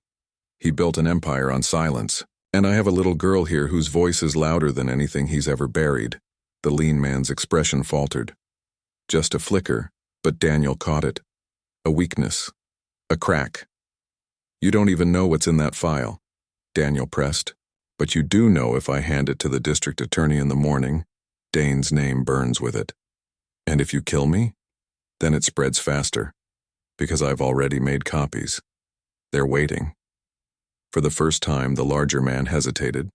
He built an empire on silence. And I have a little girl here whose voice is louder than anything he's ever buried. The lean man's expression faltered. Just a flicker, but Daniel caught it. A weakness. A crack. You don't even know what's in that file, Daniel pressed. But you do know if I hand it to the district attorney in the morning, Dane's name burns with it. And if you kill me, then it spreads faster, because I've already made copies. They're waiting. For the first time, the larger man hesitated.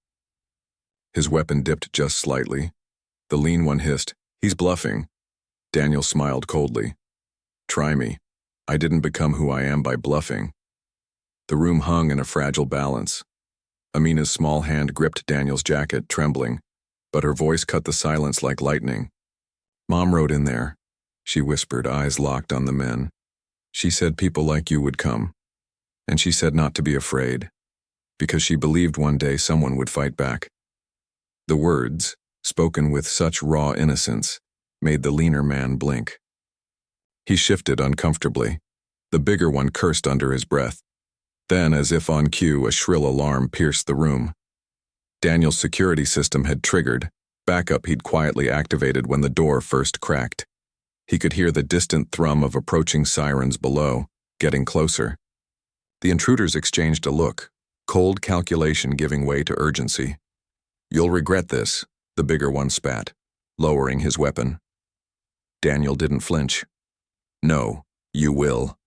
His weapon dipped just slightly. The lean one hissed, "He's bluffing." Daniel smiled coldly. "Try me. I didn't become who I am by bluffing." The room hung in a fragile balance. Amina's small hand gripped Daniel's jacket, trembling, but her voice cut the silence like lightning. "Mom rode in there," she whispered, eyes locked on the men. "She said people like you would come. And she said not to be afraid, because she believed one day someone would fight back." The words, spoken with such raw innocence, made the leaner man blink. He shifted uncomfortably. The bigger one cursed under his breath. Then, as if on cue, a shrill alarm pierced the room. Daniel's security system had triggered, backup he'd quietly activated when the door first cracked. He could hear the distant thrum of approaching sirens below, getting closer. The intruders exchanged a look, cold calculation giving way to urgency. "You'll regret this," the bigger one spat, lowering his weapon. Daniel didn't flinch. "No, you will."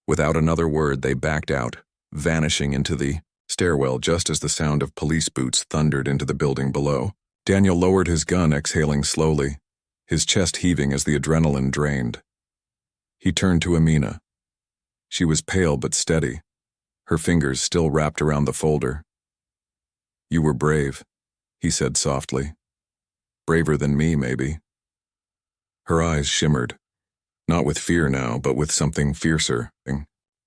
Without another word, they backed out, vanishing into the stairwell just as the sound of police boots thundered into the building below. Daniel lowered his gun, exhaling slowly, his chest heaving as the adrenaline drained. He turned to Amina. She was pale but steady, her fingers still wrapped around the folder. "You were brave," he said softly. "Braver than me, maybe." Her eyes shimmered, not with fear now, but with something fiercer.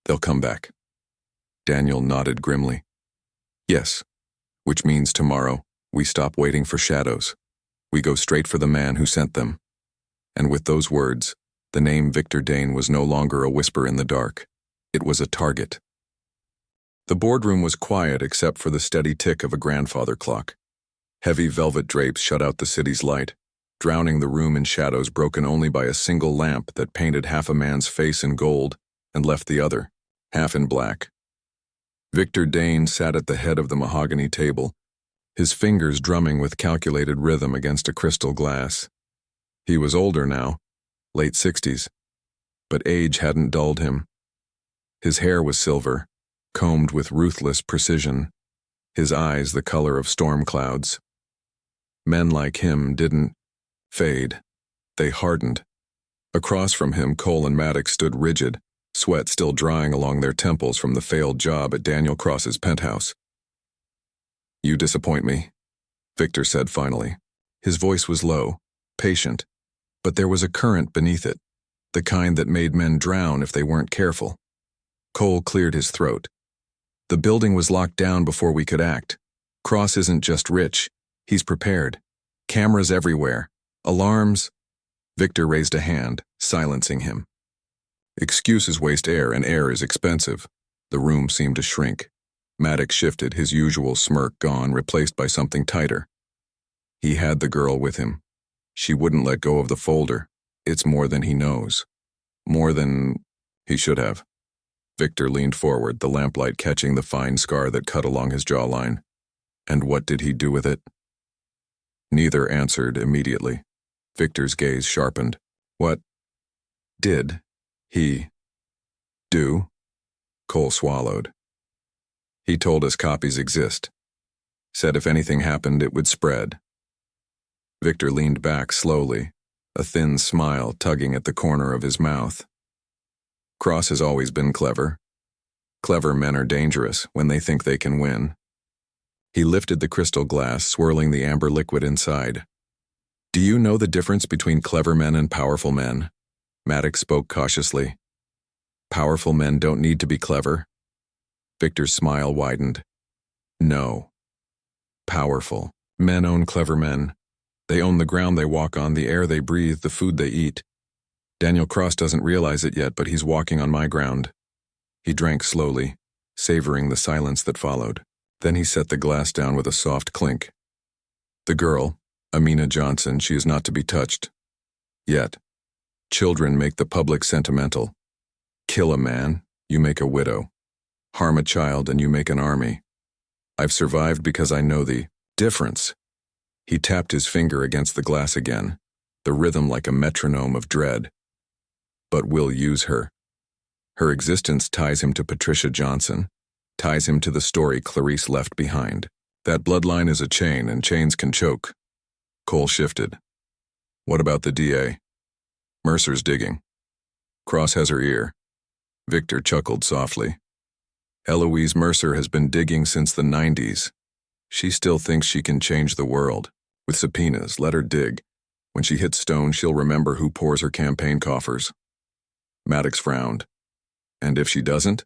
"They'll come back." Daniel nodded grimly. "Yes, which means tomorrow we stop waiting for shadows. We go straight for the man who sent them." And with those words, the name Victor Dane was no longer a whisper in the dark. It was a target. The boardroom was quiet except for the steady tick of a grandfather clock. Heavy velvet drapes shut out the city's light, drowning the room in shadows broken only by a single lamp that painted half a man's face in gold and left the other, half in black. Victor Dane sat at the head of the mahogany table, his fingers drumming with calculated rhythm against a crystal glass. He was older now, late 60s, but age hadn't dulled him. His hair was silver, combed with ruthless precision, his eyes the color of storm clouds. Men like him didn't fade, they hardened. Across from him, Cole and Maddox stood rigid, sweat still drying along their temples from the failed job at Daniel Cross's penthouse. "You disappoint me," Victor said finally. His voice was low, patient, but there was a current beneath it, the kind that made men drown if they weren't careful. Cole cleared his throat. "The building was locked down before we could act. Cross isn't just rich, he's prepared. Cameras everywhere. Alarms." Victor raised a hand, silencing him. "Excuses waste air, and air is expensive." The room seemed to shrink. Maddox shifted, his usual smirk gone, replaced by something tighter. He had the girl with him. She wouldn't let go of the folder. It's more than he knows. More than he should have. Victor leaned forward, the lamplight catching the fine scar that cut along his jawline. "And what did he do with it?" Neither answered immediately. Victor's gaze sharpened. "What did he do?" Cole swallowed. "He told us copies exist. Said if anything happened, it would spread." Victor leaned back slowly, a thin smile tugging at the corner of his mouth. "Cross has always been clever. Clever men are dangerous when they think they can win." He lifted the crystal glass, swirling the amber liquid inside. "Do you know the difference between clever men and powerful men?" Maddox spoke cautiously. "Powerful men don't need to be clever." Victor's smile widened. "No. Powerful men own clever men. They own the ground they walk on, the air they breathe, the food they eat. Daniel Cross doesn't realize it yet, but he's walking on my ground. He drank slowly, savoring the silence that followed. Then he set the glass down with a soft clink. The girl, Amina Johnson, she is not to be touched. Yet. Children make the public sentimental. Kill a man, you make a widow. Harm a child, and you make an army. I've survived because I know the difference. He tapped his finger against the glass again, the rhythm like a metronome of dread. But we'll use her. Her existence ties him to Patricia Johnson, ties him to the story Clarice left behind. That bloodline is a chain, and chains can choke. Cole shifted. What about the DA? Mercer's digging. Cross has her ear. Victor chuckled softly. Eloise Mercer has been digging since the 90s. She still thinks she can change the world. With subpoenas, let her dig. When she hits stone, she'll remember who pours her campaign coffers. Maddox frowned. And if she doesn't?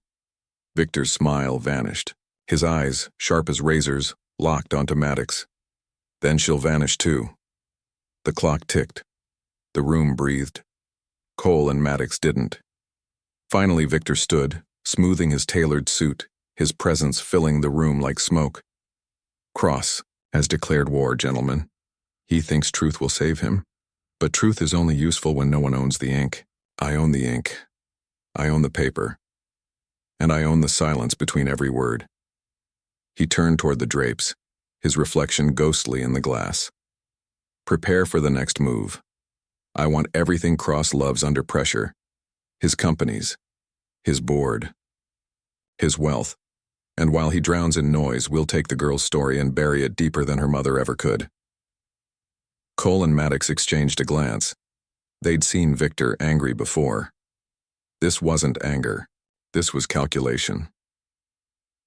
Victor's smile vanished. His eyes, sharp as razors, locked onto Maddox. Then she'll vanish too. The clock ticked. The room breathed. Cole and Maddox didn't. Finally, Victor stood, smoothing his tailored suit, his presence filling the room like smoke. Cross has declared war, gentlemen. He thinks truth will save him. But truth is only useful when no one owns the ink. I own the ink. I own the paper. And I own the silence between every word. He turned toward the drapes, his reflection ghostly in the glass. Prepare for the next move. I want everything Cross loves under pressure. His companies, his board, his wealth. And while he drowns in noise, we'll take the girl's story and bury it deeper than her mother ever could. Cole and Maddox exchanged a glance. They'd seen Victor angry before. This wasn't anger. This was calculation.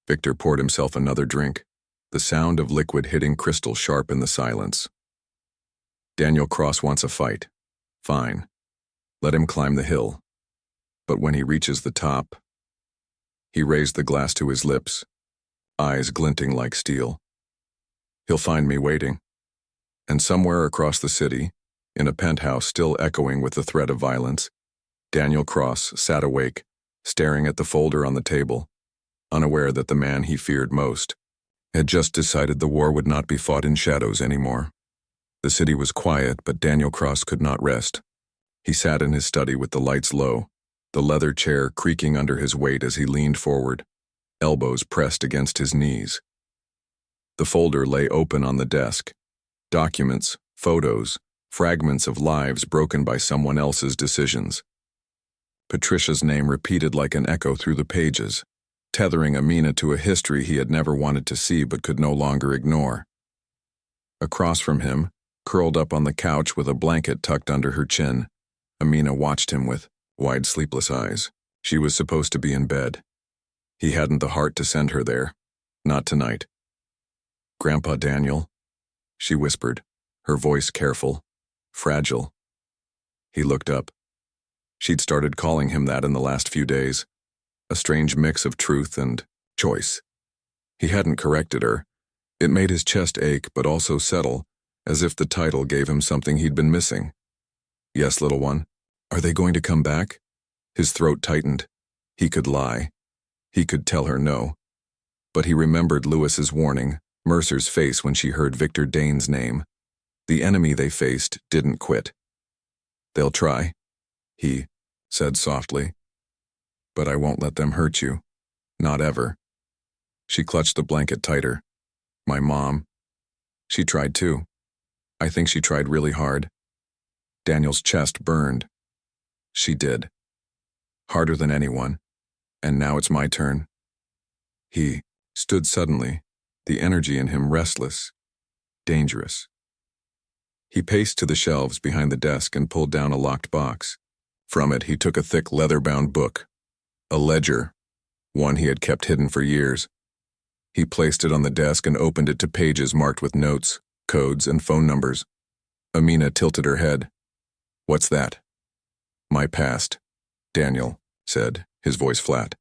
Victor poured himself another drink, the sound of liquid hitting crystal sharp in the silence. Daniel Cross wants a fight. Fine. Let him climb the hill. But when he reaches the top, he raised the glass to his lips, eyes glinting like steel. He'll find me waiting. And somewhere across the city, in a penthouse still echoing with the threat of violence, Daniel Cross sat awake, staring at the folder on the table, unaware that the man he feared most had just decided the war would not be fought in shadows anymore. The city was quiet, but Daniel Cross could not rest. He sat in his study with the lights low, the leather chair creaking under his weight as he leaned forward, elbows pressed against his knees. The folder lay open on the desk. Documents, photos, fragments of lives broken by someone else's decisions. Patricia's name repeated like an echo through the pages, tethering Amina to a history he had never wanted to see but could no longer ignore. Across from him, curled up on the couch with a blanket tucked under her chin, Amina watched him with wide, sleepless eyes. She was supposed to be in bed. He hadn't the heart to send her there. Not tonight. Grandpa Daniel, she whispered, her voice careful, fragile. He looked up. She'd started calling him that in the last few days, a strange mix of truth and choice. He hadn't corrected her. It made his chest ache but also settle, as if the title gave him something he'd been missing. Yes, little one. Are they going to come back? His throat tightened. He could lie. He could tell her no. But he remembered Lewis's warning, Mercer's face when she heard Victor Dane's name. The enemy they faced didn't quit. They'll try, he said softly. But I won't let them hurt you. Not ever. She clutched the blanket tighter. My mom. She tried too. I think she tried really hard. Daniel's chest burned. She did. Harder than anyone. And now it's my turn. He stood suddenly, the energy in him restless, dangerous. He paced to the shelves behind the desk and pulled down a locked box. From it, he took a thick leather-bound book, a ledger, one he had kept hidden for years. He placed it on the desk and opened it to pages marked with notes, codes, and phone numbers. Amina tilted her head. What's that? My past, Daniel said, his voice flat.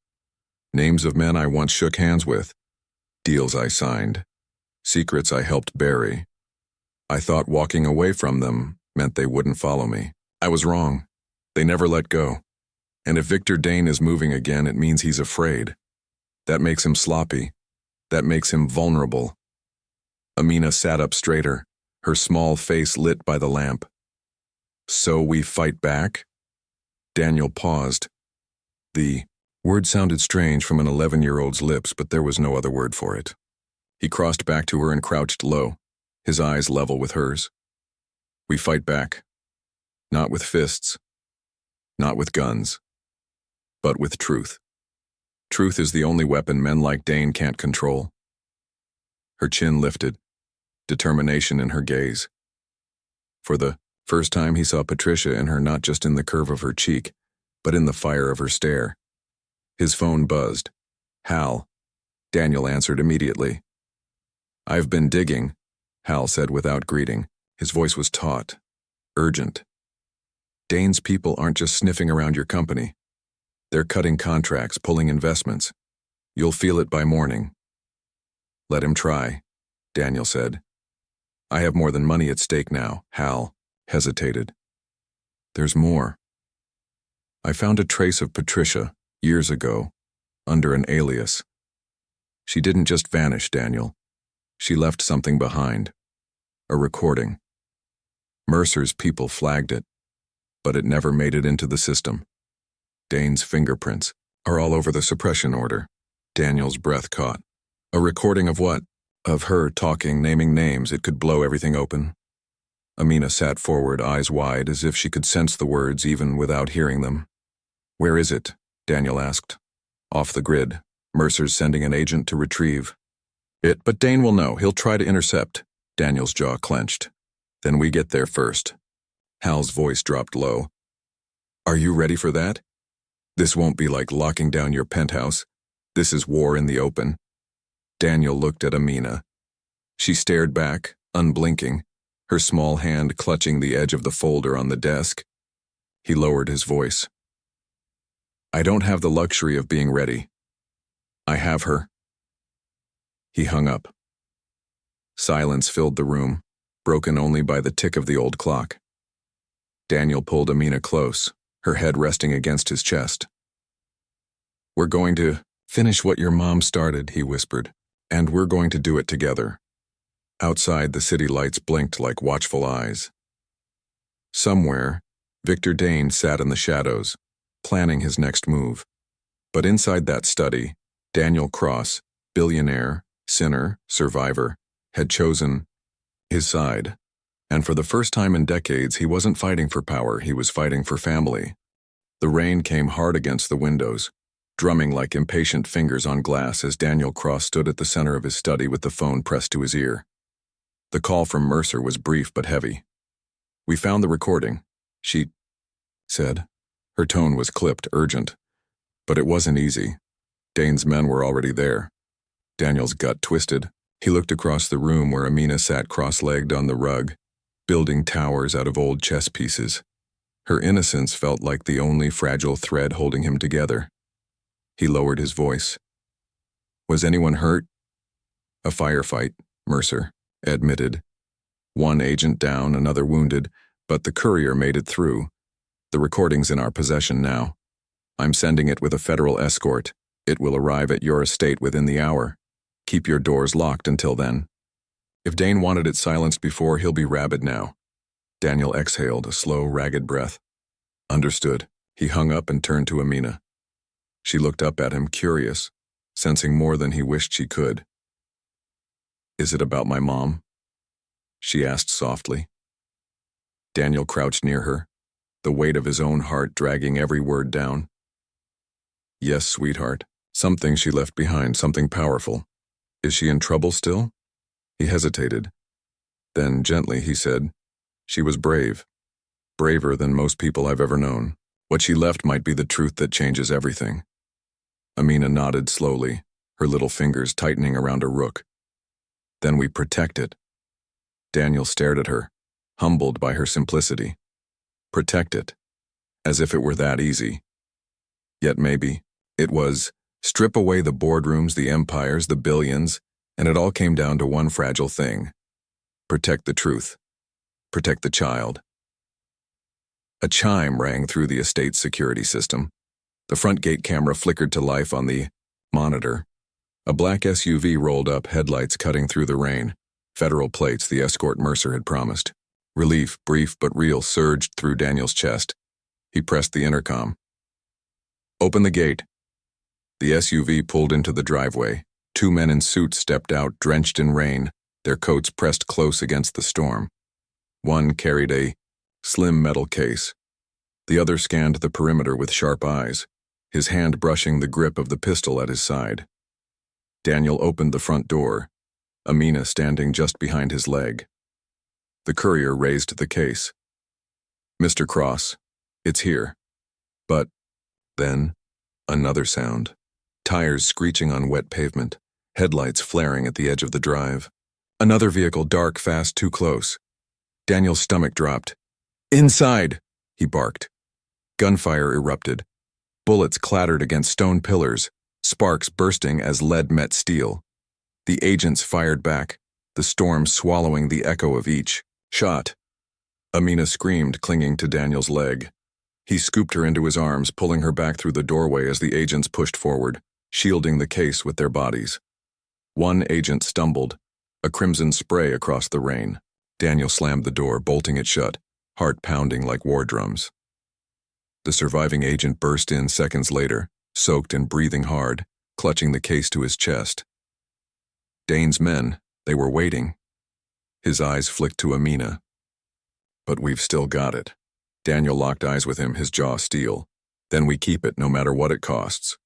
Names of men I once shook hands with. Deals I signed. Secrets I helped bury. I thought walking away from them meant they wouldn't follow me. I was wrong. They never let go. And if Victor Dane is moving again, it means he's afraid. That makes him sloppy. That makes him vulnerable. Amina sat up straighter, her small face lit by the lamp. So we fight back? Daniel paused. The word sounded strange from an 11-year-old's lips, but there was no other word for it. He crossed back to her and crouched low, his eyes level with hers. We fight back. Not with fists. Not with guns. But with truth. Truth is the only weapon men like Dane can't control. Her chin lifted, determination in her gaze. For the first time he saw Patricia in her, not just in the curve of her cheek, but in the fire of her stare. His phone buzzed. Hal. Daniel answered immediately. I've been digging, Hal said without greeting. His voice was taut, urgent. Dane's people aren't just sniffing around your company. They're cutting contracts, pulling investments. You'll feel it by morning. Let him try, Daniel said. I have more than money at stake now, Hal hesitated. There's more. I found a trace of Patricia, years ago, under an alias. She didn't just vanish, Daniel. She left something behind. A recording. Mercer's people flagged it, but it never made it into the system. Dane's fingerprints are all over the suppression order. Daniel's breath caught. A recording of what? Of her talking, naming names. It could blow everything open. Amina sat forward, eyes wide, as if she could sense the words even without hearing them. Where is it? Daniel asked. Off the grid. Mercer's sending an agent to retrieve it, but Dane will know. He'll try to intercept. Daniel's jaw clenched. Then we get there first. Hal's voice dropped low. Are you ready for that? This won't be like locking down your penthouse. This is war in the open. Daniel looked at Amina. She stared back, unblinking, her small hand clutching the edge of the folder on the desk. He lowered his voice. I don't have the luxury of being ready. I have her. He hung up. Silence filled the room, broken only by the tick of the old clock. Daniel pulled Amina close, her head resting against his chest. We're going to finish what your mom started, he whispered, and we're going to do it together. Outside, the city lights blinked like watchful eyes. Somewhere, Victor Dane sat in the shadows, planning his next move. But inside that study, Daniel Cross, billionaire, sinner, survivor, had chosen his side. And for the first time in decades, he wasn't fighting for power, he was fighting for family. The rain came hard against the windows, drumming like impatient fingers on glass as Daniel Cross stood at the center of his study with the phone pressed to his ear. The call from Mercer was brief but heavy. We found the recording, she said. Her tone was clipped, urgent. But it wasn't easy. Dane's men were already there. Daniel's gut twisted. He looked across the room where Amina sat cross-legged on the rug, building towers out of old chess pieces. Her innocence felt like the only fragile thread holding him together. He lowered his voice. Was anyone hurt? A firefight, Mercer admitted. One agent down, another wounded, but the courier made it through. The recording's in our possession now. I'm sending it with a federal escort. It will arrive at your estate within the hour. Keep your doors locked until then. If Dane wanted it silenced before, he'll be rabid now. Daniel exhaled, a slow, ragged breath. Understood. He hung up and turned to Amina. She looked up at him, curious, sensing more than he wished she could. Is it about my mom? She asked softly. Daniel crouched near her, the weight of his own heart dragging every word down. Yes, sweetheart. Something she left behind, something powerful. Is she in trouble still? He hesitated. Then, gently, he said, she was brave. Braver than most people I've ever known. What she left might be the truth that changes everything. Amina nodded slowly, her little fingers tightening around a rook. Then we protect it. Daniel stared at her, humbled by her simplicity. Protect it. As if it were that easy. Yet maybe it was strip away the boardrooms, the empires, the billions, and it all came down to one fragile thing. Protect the truth. Protect the child. A chime rang through the estate's security system. The front gate camera flickered to life on the monitor. A black SUV rolled up, headlights cutting through the rain. Federal plates, the escort Mercer had promised. Relief, brief but real, surged through Daniel's chest. He pressed the intercom. "Open the gate." The SUV pulled into the driveway. Two men in suits stepped out, drenched in rain, their coats pressed close against the storm. One carried a slim metal case. The other scanned the perimeter with sharp eyes, his hand brushing the grip of the pistol at his side. Daniel opened the front door, Amina standing just behind his leg. The courier raised the case. "Mr. Cross, it's here." But then, another sound. Tires screeching on wet pavement, headlights flaring at the edge of the drive. Another vehicle, dark, fast, too close. Daniel's stomach dropped. "Inside!" he barked. Gunfire erupted. Bullets clattered against stone pillars, sparks bursting as lead met steel. The agents fired back, the storm swallowing the echo of each shot. Amina screamed, clinging to Daniel's leg. He scooped her into his arms, pulling her back through the doorway as the agents pushed forward, shielding the case with their bodies. One agent stumbled, a crimson spray across the rain. Daniel slammed the door, bolting it shut, heart pounding like war drums. The surviving agent burst in seconds later, soaked and breathing hard, clutching the case to his chest. Dane's men, they were waiting. His eyes flicked to Amina. "But we've still got it." Daniel locked eyes with him, his jaw steel. "Then we keep it, no matter what it costs."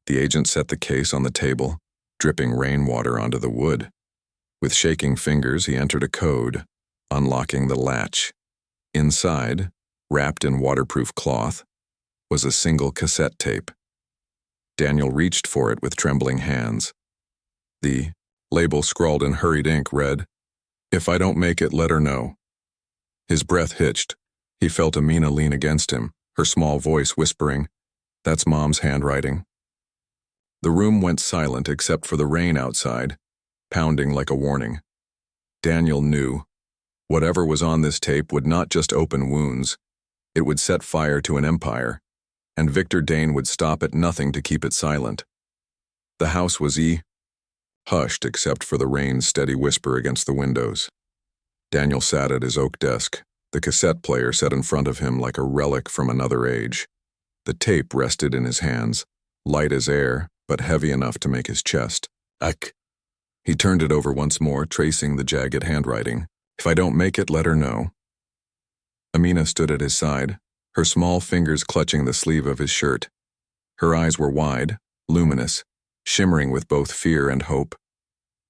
The agent set the case on the table, dripping rainwater onto the wood. With shaking fingers, he entered a code, unlocking the latch. Inside, wrapped in waterproof cloth, was a single cassette tape. Daniel reached for it with trembling hands. The label, scrawled in hurried ink, read, "If I don't make it, let her know." His breath hitched. He felt Amina lean against him, her small voice whispering, "That's Mom's handwriting." The room went silent except for the rain outside, pounding like a warning. Daniel knew. Whatever was on this tape would not just open wounds. It would set fire to an empire, and Victor Dane would stop at nothing to keep it silent. The house was hushed except for the rain's steady whisper against the windows. Daniel sat at his oak desk, the cassette player set in front of him like a relic from another age. The tape rested in his hands, light as air, but heavy enough to make his chest ache. He turned it over once more, tracing the jagged handwriting. "If I don't make it, let her know." Amina stood at his side, her small fingers clutching the sleeve of his shirt. Her eyes were wide, luminous, shimmering with both fear and hope.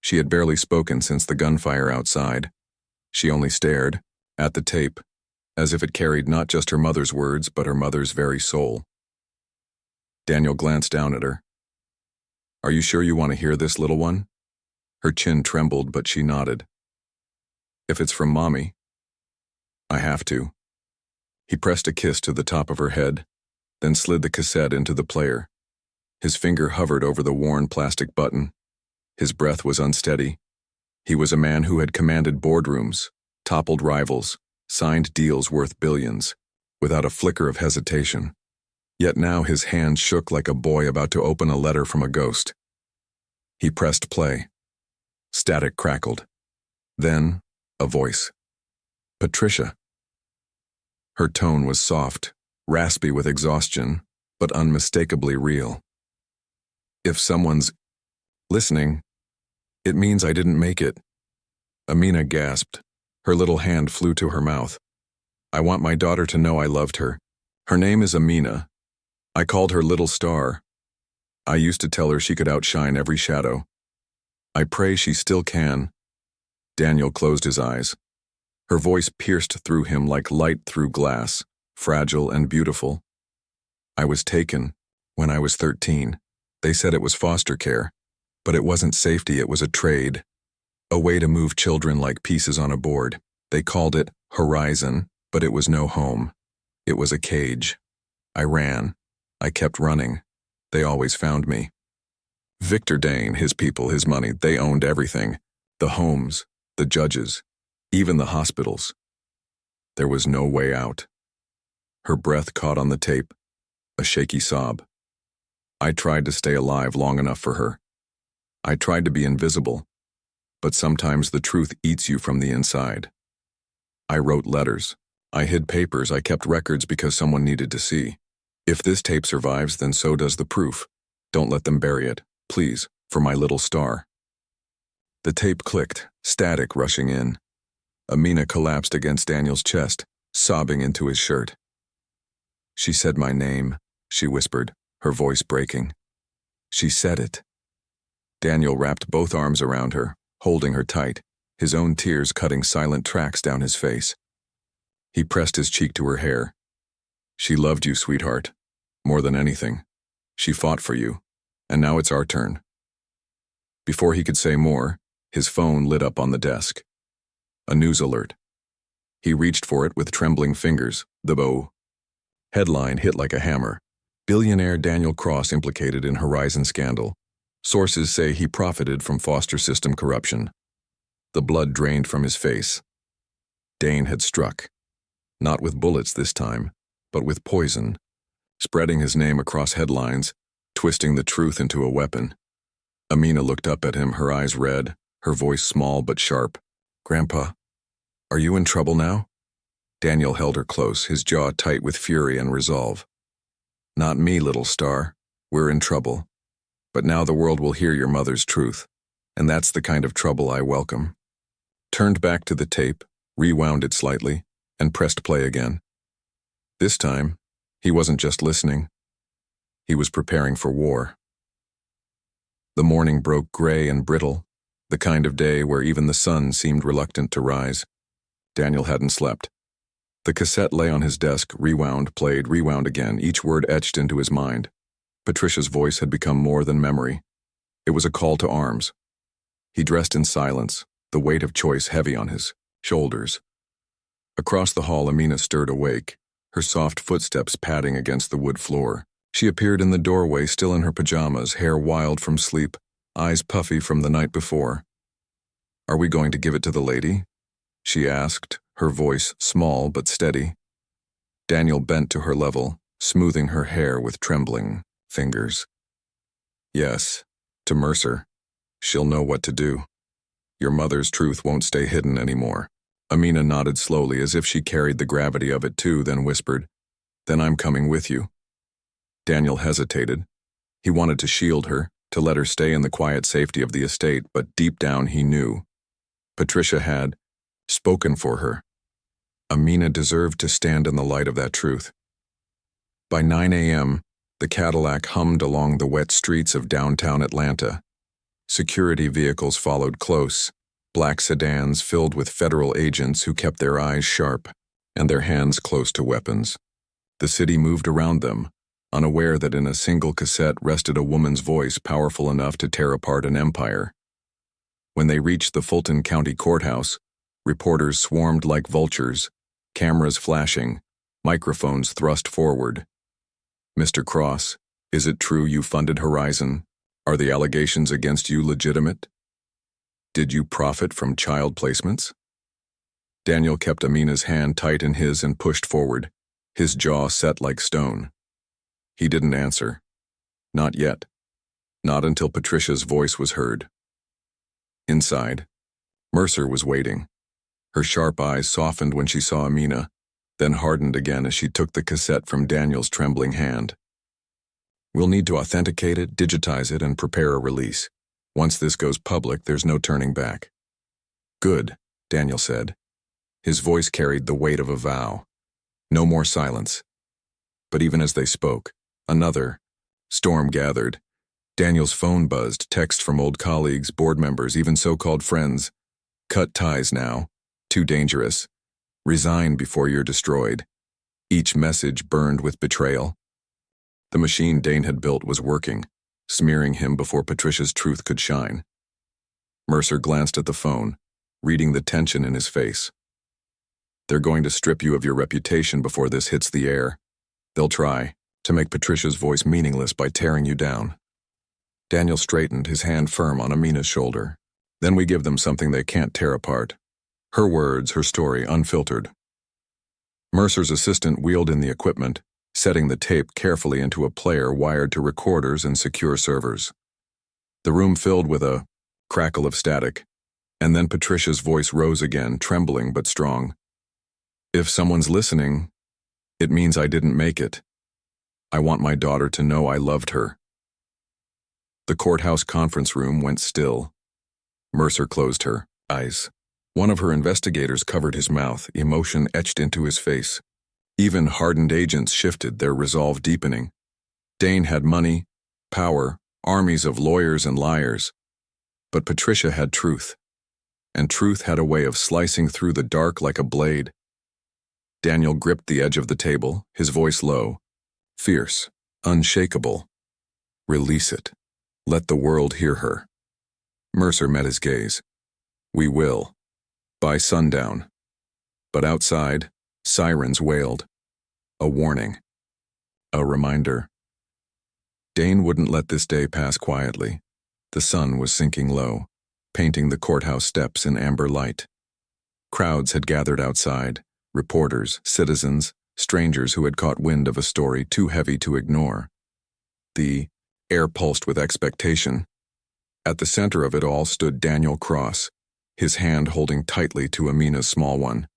She had barely spoken since the gunfire outside. She only stared, at the tape, as if it carried not just her mother's words, but her mother's very soul. Daniel glanced down at her. "Are you sure you want to hear this, little one?" Her chin trembled, but she nodded. "If it's from Mommy, I have to." He pressed a kiss to the top of her head, then slid the cassette into the player. His finger hovered over the worn plastic button. His breath was unsteady. He was a man who had commanded boardrooms, toppled rivals, signed deals worth billions, without a flicker of hesitation. Yet now his hand shook like a boy about to open a letter from a ghost. He pressed play. Static crackled. Then, a voice. "Patricia." Her tone was soft, raspy with exhaustion, but unmistakably real. "If someone's listening, it means I didn't make it." Amina gasped. Her little hand flew to her mouth. "I want my daughter to know I loved her. Her name is Amina. I called her Little Star. I used to tell her she could outshine every shadow. I pray she still can." Daniel closed his eyes. Her voice pierced through him like light through glass, fragile and beautiful. "I was taken when I was 13. They said it was foster care, but it wasn't safety, it was a trade. A way to move children like pieces on a board. They called it Horizon, but it was no home. It was a cage. I ran. I kept running. They always found me. Victor Dane, his people, his money, they owned everything. The homes, the judges, even the hospitals. There was no way out. Her breath caught on the tape, a shaky sob. I tried to stay alive long enough for her. I tried to be invisible, but sometimes the truth eats you from the inside. I wrote letters. I hid papers. I kept records because someone needed to see. If this tape survives, then so does the proof. Don't let them bury it, please, for my little star. The tape clicked, static rushing in. Amina collapsed against Daniel's chest, sobbing into his shirt. She said my name, she whispered, her voice breaking. She said it. Daniel wrapped both arms around her, holding her tight, his own tears cutting silent tracks down his face. He pressed his cheek to her hair. She loved you, sweetheart. More than anything. She fought for you, and now it's our turn. Before he could say more, his phone lit up on the desk. A news alert. He reached for it with trembling fingers, the bow. Headline hit like a hammer. Billionaire Daniel Cross implicated in Horizon scandal. Sources say he profited from foster system corruption. The blood drained from his face. Dane had struck. Not with bullets this time, but with poison, spreading his name across headlines, twisting the truth into a weapon. Amina looked up at him, her eyes red, her voice small but sharp. Grandpa, are you in trouble now? Daniel held her close, his jaw tight with fury and resolve. Not me, little star. We're in trouble. But now the world will hear your mother's truth, and that's the kind of trouble I welcome. Turned back to the tape, rewound it slightly, and pressed play again. This time, he wasn't just listening. He was preparing for war. The morning broke gray and brittle, the kind of day where even the sun seemed reluctant to rise. Daniel hadn't slept. The cassette lay on his desk, rewound, played, rewound again, each word etched into his mind. Patricia's voice had become more than memory. It was a call to arms. He dressed in silence, the weight of choice heavy on his shoulders. Across the hall, Amina stirred awake, her soft footsteps padding against the wood floor. She appeared in the doorway, still in her pajamas, hair wild from sleep, eyes puffy from the night before. Are we going to give it to the lady? She asked, her voice small but steady. Daniel bent to her level, smoothing her hair with trembling fingers. Yes, to Mercer. She'll know what to do. Your mother's truth won't stay hidden anymore. Amina nodded slowly as if she carried the gravity of it too, then whispered, Then I'm coming with you. Daniel hesitated. He wanted to shield her, to let her stay in the quiet safety of the estate, but deep down he knew. Patricia had spoken for her. Amina deserved to stand in the light of that truth. By 9 a.m., the Cadillac hummed along the wet streets of downtown Atlanta. Security vehicles followed close, black sedans filled with federal agents who kept their eyes sharp and their hands close to weapons. The city moved around them, unaware that in a single cassette rested a woman's voice powerful enough to tear apart an empire. When they reached the Fulton County Courthouse, reporters swarmed like vultures, cameras flashing, microphones thrust forward. Mr. Cross, is it true you funded Horizon? Are the allegations against you legitimate? Did you profit from child placements? Daniel kept Amina's hand tight in his and pushed forward, his jaw set like stone. He didn't answer. Not yet. Not until Patricia's voice was heard. Inside, Mercer was waiting. Her sharp eyes softened when she saw Amina, then hardened again as she took the cassette from Daniel's trembling hand. We'll need to authenticate it, digitize it, and prepare a release. Once this goes public, there's no turning back. Good, Daniel said. His voice carried the weight of a vow. No more silence. But even as they spoke, another storm gathered. Daniel's phone buzzed, text from old colleagues, board members, even so-called friends. Cut ties now. Too dangerous. Resign before you're destroyed. Each message burned with betrayal. The machine Dane had built was working, smearing him before Patricia's truth could shine. Mercer glanced at the phone, reading the tension in his face. They're going to strip you of your reputation before this hits the air. They'll try to make Patricia's voice meaningless by tearing you down. Daniel straightened, his hand firm on Amina's shoulder. Then we give them something they can't tear apart. Her words, her story, unfiltered. Mercer's assistant wheeled in the equipment, setting the tape carefully into a player wired to recorders and secure servers. The room filled with a crackle of static, and then Patricia's voice rose again, trembling but strong. "If someone's listening, it means I didn't make it. I want my daughter to know I loved her." The courthouse conference room went still. Mercer closed her eyes. One of her investigators covered his mouth, emotion etched into his face. Even hardened agents shifted, their resolve deepening. Dane had money, power, armies of lawyers and liars. But Patricia had truth, and truth had a way of slicing through the dark like a blade. Daniel gripped the edge of the table, his voice low, fierce, unshakable. "Release it. Let the world hear her." Mercer met his gaze. "We will. By sundown." But outside, sirens wailed. A warning. A reminder. Dane wouldn't let this day pass quietly. The sun was sinking low, painting the courthouse steps in amber light. Crowds had gathered outside, reporters, citizens, strangers who had caught wind of a story too heavy to ignore. The air pulsed with expectation. At the center of it all stood Daniel Cross, his hand holding tightly to Amina's small one.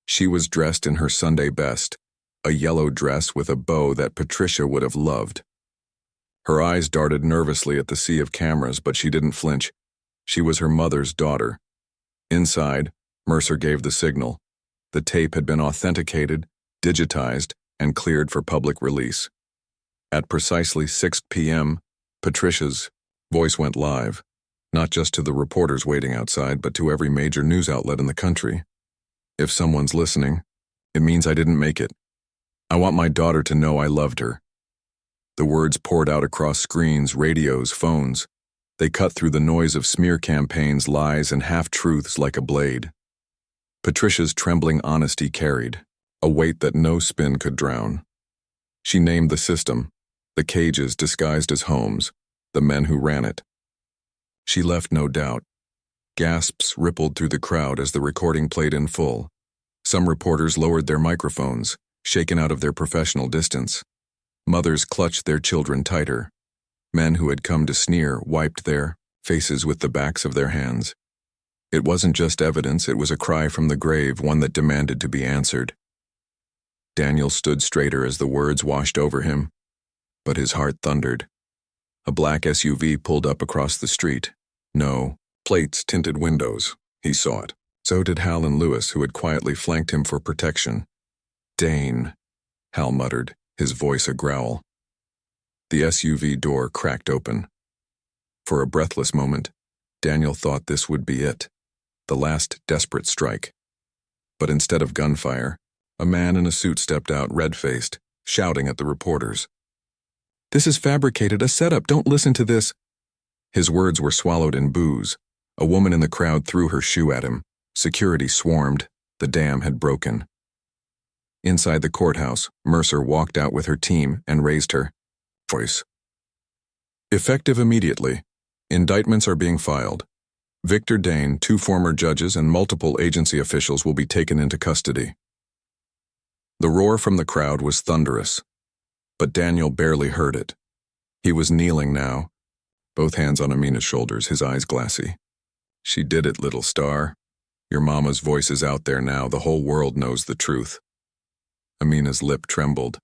She was dressed in her Sunday best, a yellow dress with a bow that Patricia would have loved. Her eyes darted nervously at the sea of cameras, but she didn't flinch. She was her mother's daughter. Inside, Mercer gave the signal. The tape had been authenticated, digitized, and cleared for public release. At precisely 6 p.m., Patricia's voice went live, not just to the reporters waiting outside, but to every major news outlet in the country. "If someone's listening, it means I didn't make it. I want my daughter to know I loved her." The words poured out across screens, radios, phones. They cut through the noise of smear campaigns, lies, and half-truths like a blade. Patricia's trembling honesty carried, a weight that no spin could drown. She named the system, the cages disguised as homes, the men who ran it. She left no doubt. Gasps rippled through the crowd as the recording played in full. Some reporters lowered their microphones, shaken out of their professional distance. Mothers clutched their children tighter. Men who had come to sneer wiped their faces with the backs of their hands. It wasn't just evidence, it was a cry from the grave, one that demanded to be answered. Daniel stood straighter as the words washed over him, but his heart thundered. A black SUV pulled up across the street. No plates, tinted windows. He saw it. So did Hal and Lewis, who had quietly flanked him for protection. "Dane," Hal muttered, his voice a growl. The SUV door cracked open. For a breathless moment, Daniel thought this would be it, the last desperate strike. But instead of gunfire, a man in a suit stepped out, red-faced, shouting at the reporters. "This is fabricated, a setup, don't listen to this." His words were swallowed in boos. A woman in the crowd threw her shoe at him. Security swarmed. The dam had broken. Inside the courthouse, Mercer walked out with her team and raised her voice. "Effective immediately. Indictments are being filed. Victor Dane, 2 former judges, and multiple agency officials will be taken into custody." The roar from the crowd was thunderous, but Daniel barely heard it. He was kneeling now, both hands on Amina's shoulders, his eyes glassy. "She did it, little star. Your mama's voice is out there now. The whole world knows the truth." Amina's lip trembled.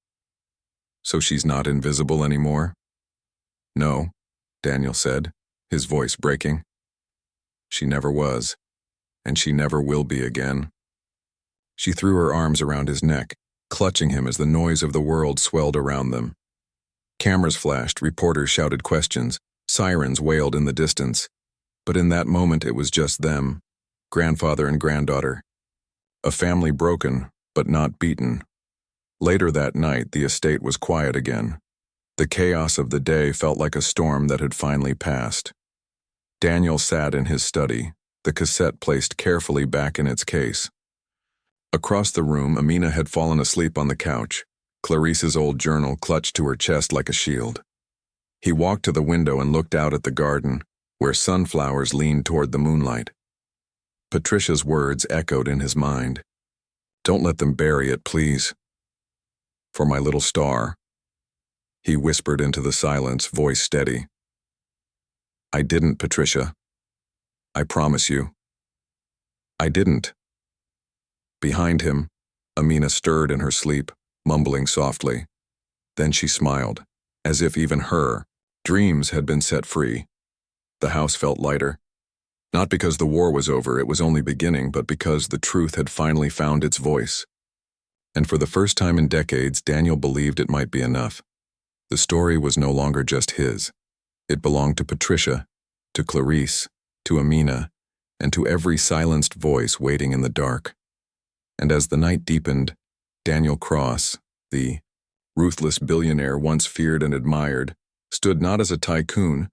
"So she's not invisible anymore?" "No," Daniel said, his voice breaking. "She never was, and she never will be again." She threw her arms around his neck, clutching him as the noise of the world swelled around them. Cameras flashed, reporters shouted questions, sirens wailed in the distance. But in that moment it was just them, grandfather and granddaughter. A family broken, but not beaten. Later that night, the estate was quiet again. The chaos of the day felt like a storm that had finally passed. Daniel sat in his study, the cassette placed carefully back in its case. Across the room, Amina had fallen asleep on the couch, Clarice's old journal clutched to her chest like a shield. He walked to the window and looked out at the garden, where sunflowers leaned toward the moonlight. Patricia's words echoed in his mind. Don't let them bury it, please. For my little star. He whispered into the silence, voice steady. I didn't, Patricia. I promise you. I didn't. Behind him, Amina stirred in her sleep, mumbling softly. Then she smiled, as if even her dreams had been set free. The house felt lighter. Not because the war was over, it was only beginning, but because the truth had finally found its voice. And for the first time in decades, Daniel believed it might be enough. The story was no longer just his. It belonged to Patricia, to Clarice, to Amina, and to every silenced voice waiting in the dark. And as the night deepened, Daniel Cross, the ruthless billionaire once feared and admired, stood not as a tycoon,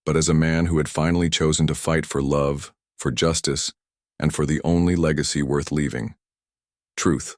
but as a man who had finally chosen to fight for love, for justice, and for the only legacy worth leaving: truth.